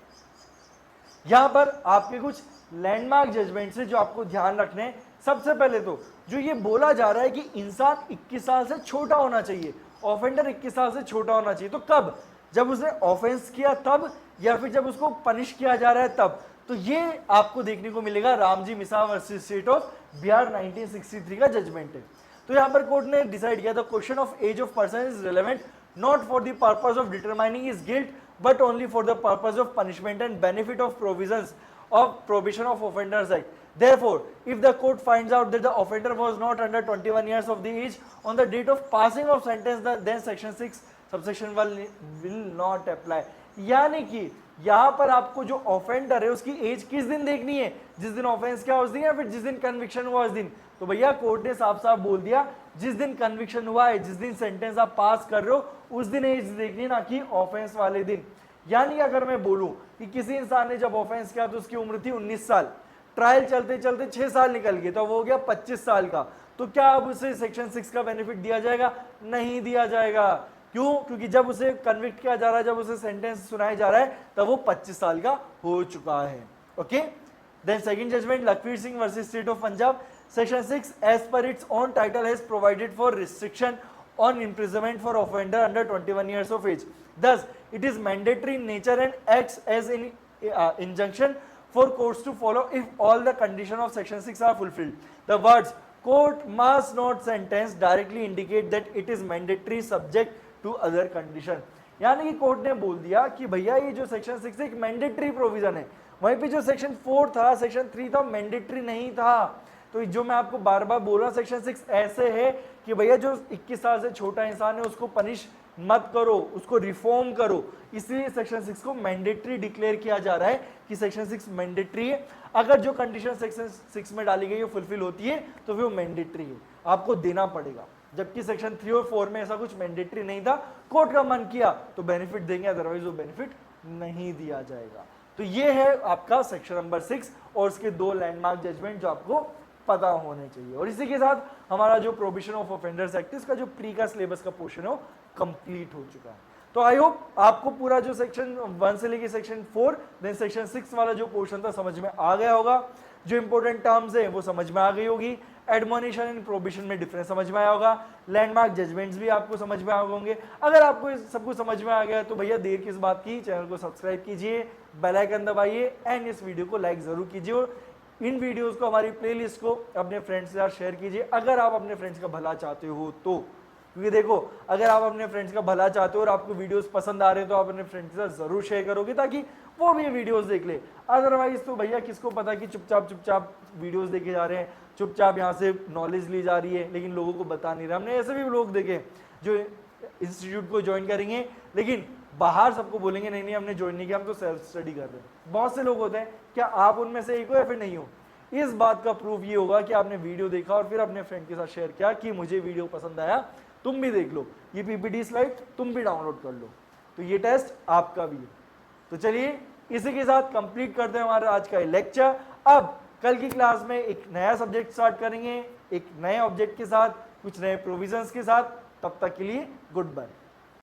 यहाँ पर आपके कुछ लैंडमार्क जजमेंट्स है जो आपको ध्यान रखने हैं। सबसे पहले तो जो ये बोला जा रहा है कि इंसान 21 साल से छोटा होना चाहिए, ऑफेंडर 21 साल से छोटा होना चाहिए, तो कब? जब उसने ऑफेंस किया तब, या फिर जब उसको पनिश किया जा रहा है तब। तो ये आपको देखने को मिलेगा रामजी मिसाल वर्सेस स्टेट ऑफ बिहार 1963 का जजमेंट है। तो यहाँ पर कोर्ट ने डिसाइड किया, the question of age of person is relevant not for the purpose of determining his guilt but only for the purpose of punishment and benefit of provisions of Prohibition of Offenders Act. Therefore, if the court finds out that the offender was not under 21 years of the age on the date of passing of sentence, then section 6 subsection 1 will not apply. यानी कि यहाँ पर आपको जो ऑफेंडर है उसकी एज किस दिन देखनी है, जिस दिन ऑफेंस किया उस दिन, या फिर जिस दिन कन्विक्शन हुआ उस दिन। तो भैया कोर्ट ने साफ साफ बोल दिया जिस दिन कन्विक्शन हुआ है, जिस दिन सेंटेंस आप पास कर रहे हो उस दिन एज देखनी, ना कि ऑफेंस वाले दिन। यानी अगर मैं बोलूं कि किसी इंसान ने जब ऑफेंस किया तो उसकी उम्र थी 19 साल, ट्रायल चलते चलते 6 साल निकल गए तो वो हो गया 25 साल का, तो क्या अब उसे सेक्शन 6 का बेनिफिट दिया जाएगा? नहीं दिया जाएगा। क्यों? क्योंकि जब उसे कन्विक्ट किया जा रहा है, जब उसे सेंटेंस सुनाया जा रहा है, तब वो 25 साल का हो चुका है। Okay, then second judgment, Lakhvir Singh versus state of Punjab, section 6 as per its own title has provided for restriction on imprisonment for offender under 21 years of age. Thus, it is mandatory in nature and acts as an injunction for courts to follow if all the conditions of section 6 are fulfilled. The words court must not sentence directly indicate that it is mandatory subject to other condition. यानी कि कोर्ट ने बोल दिया कि भैया ये जो सेक्शन 6 एक मैंडेटरी प्रोविजन है, वहीं पे जो सेक्शन 4 था, सेक्शन 3 था, मैंडेटरी नहीं था। तो जो मैं आपको बार बार बोल रहा हूँ, सेक्शन 6 ऐसे है कि भैया जो 21 साल से छोटा इंसान है उसको पनिश मत करो, उसको रिफॉर्म करो, इसलिए सेक्शन 6 को मैंडेटरी डिक्लेयर किया जा रहा है कि सेक्शन 6 मैंडेटरी है। अगर जो कंडीशन सेक्शन 6 में डाली गई है फुलफिल होती है तो वो मैंडेटरी है, आपको देना पड़ेगा। जबकि सेक्शन 3 और 4 में ऐसा कुछ मैंडेटरी नहीं था, कोर्ट का मन किया तो बेनिफिट देंगे, अदरवाइज वो बेनिफिट नहीं दिया जाएगा। तो ये है आपका सेक्शन नंबर 6 और उसके 2 लैंडमार्क जजमेंट जो आपको पता होने चाहिए। और इसी के साथ हमारा जो प्रोहिबिशन ऑफ ऑफेंडर्स एक्ट इसका जो प्री का सिलेबस का पोर्शन है वो कंप्लीट हो चुका है। तो आई होप आपको पूरा जो सेक्शन 1 से लेके सेक्शन 4 देन सेक्शन 6 वाला जो पोर्शन था समझ में आ गया होगा। जो इंपॉर्टेंट टर्म्स है वो समझ में आ गई होगी, एडमोनिशन एंड प्रोहिबिशन में डिफरेंस समझ में आया होगा, लैंडमार्क जजमेंट्स भी आपको समझ में आ होंगे। अगर आपको सब कुछ समझ में आ गया तो भैया देर किस बात की, चैनल को सब्सक्राइब कीजिए, बेल आइकन दबाइए एंड इस वीडियो को लाइक जरूर कीजिए। इन वीडियोस को, हमारी प्लेलिस्ट को अपने फ्रेंड्स के साथ शेयर कीजिए अगर आप अपने फ्रेंड्स का भला चाहते हो तो। क्योंकि देखो, अगर आप अपने फ्रेंड्स का भला चाहते हो और आपको वीडियोस पसंद आ रहे हैं तो आप अपने फ्रेंड्स के साथ जरूर शेयर करोगे ताकि वो भी वीडियोस देख ले। अदरवाइज तो भैया किसको पता कि चुपचाप वीडियोस देखे जा रहे हैं, चुपचाप यहाँ से नॉलेज ली जा रही है लेकिन लोगों को बता नहीं रहा। हमने ऐसे भी लोग देखे जो इंस्टीट्यूट को ज्वाइन करेंगे लेकिन बाहर सबको बोलेंगे नहीं नहीं हमने ज्वाइन नहीं किया, हम तो सेल्फ स्टडी कर रहे हैं। बहुत से लोग होते हैं, क्या आप उनमें से एक हो या फिर नहीं हो? इस बात का प्रूफ ये होगा कि आपने वीडियो देखा और फिर अपने फ्रेंड के साथ शेयर किया कि मुझे वीडियो पसंद आया, तुम भी देख लो, ये पीपीटी स्लाइड तुम भी डाउनलोड कर लो, तो ये टेस्ट आपका भी है। तो चलिए इसी के साथ कंप्लीट करते हैं हमारा आज का लेक्चर। अब कल की क्लास में एक नया सब्जेक्ट स्टार्ट करेंगे, एक नए ऑब्जेक्ट के साथ, कुछ नए प्रोविजंस के साथ। तब तक के लिए गुड बाय।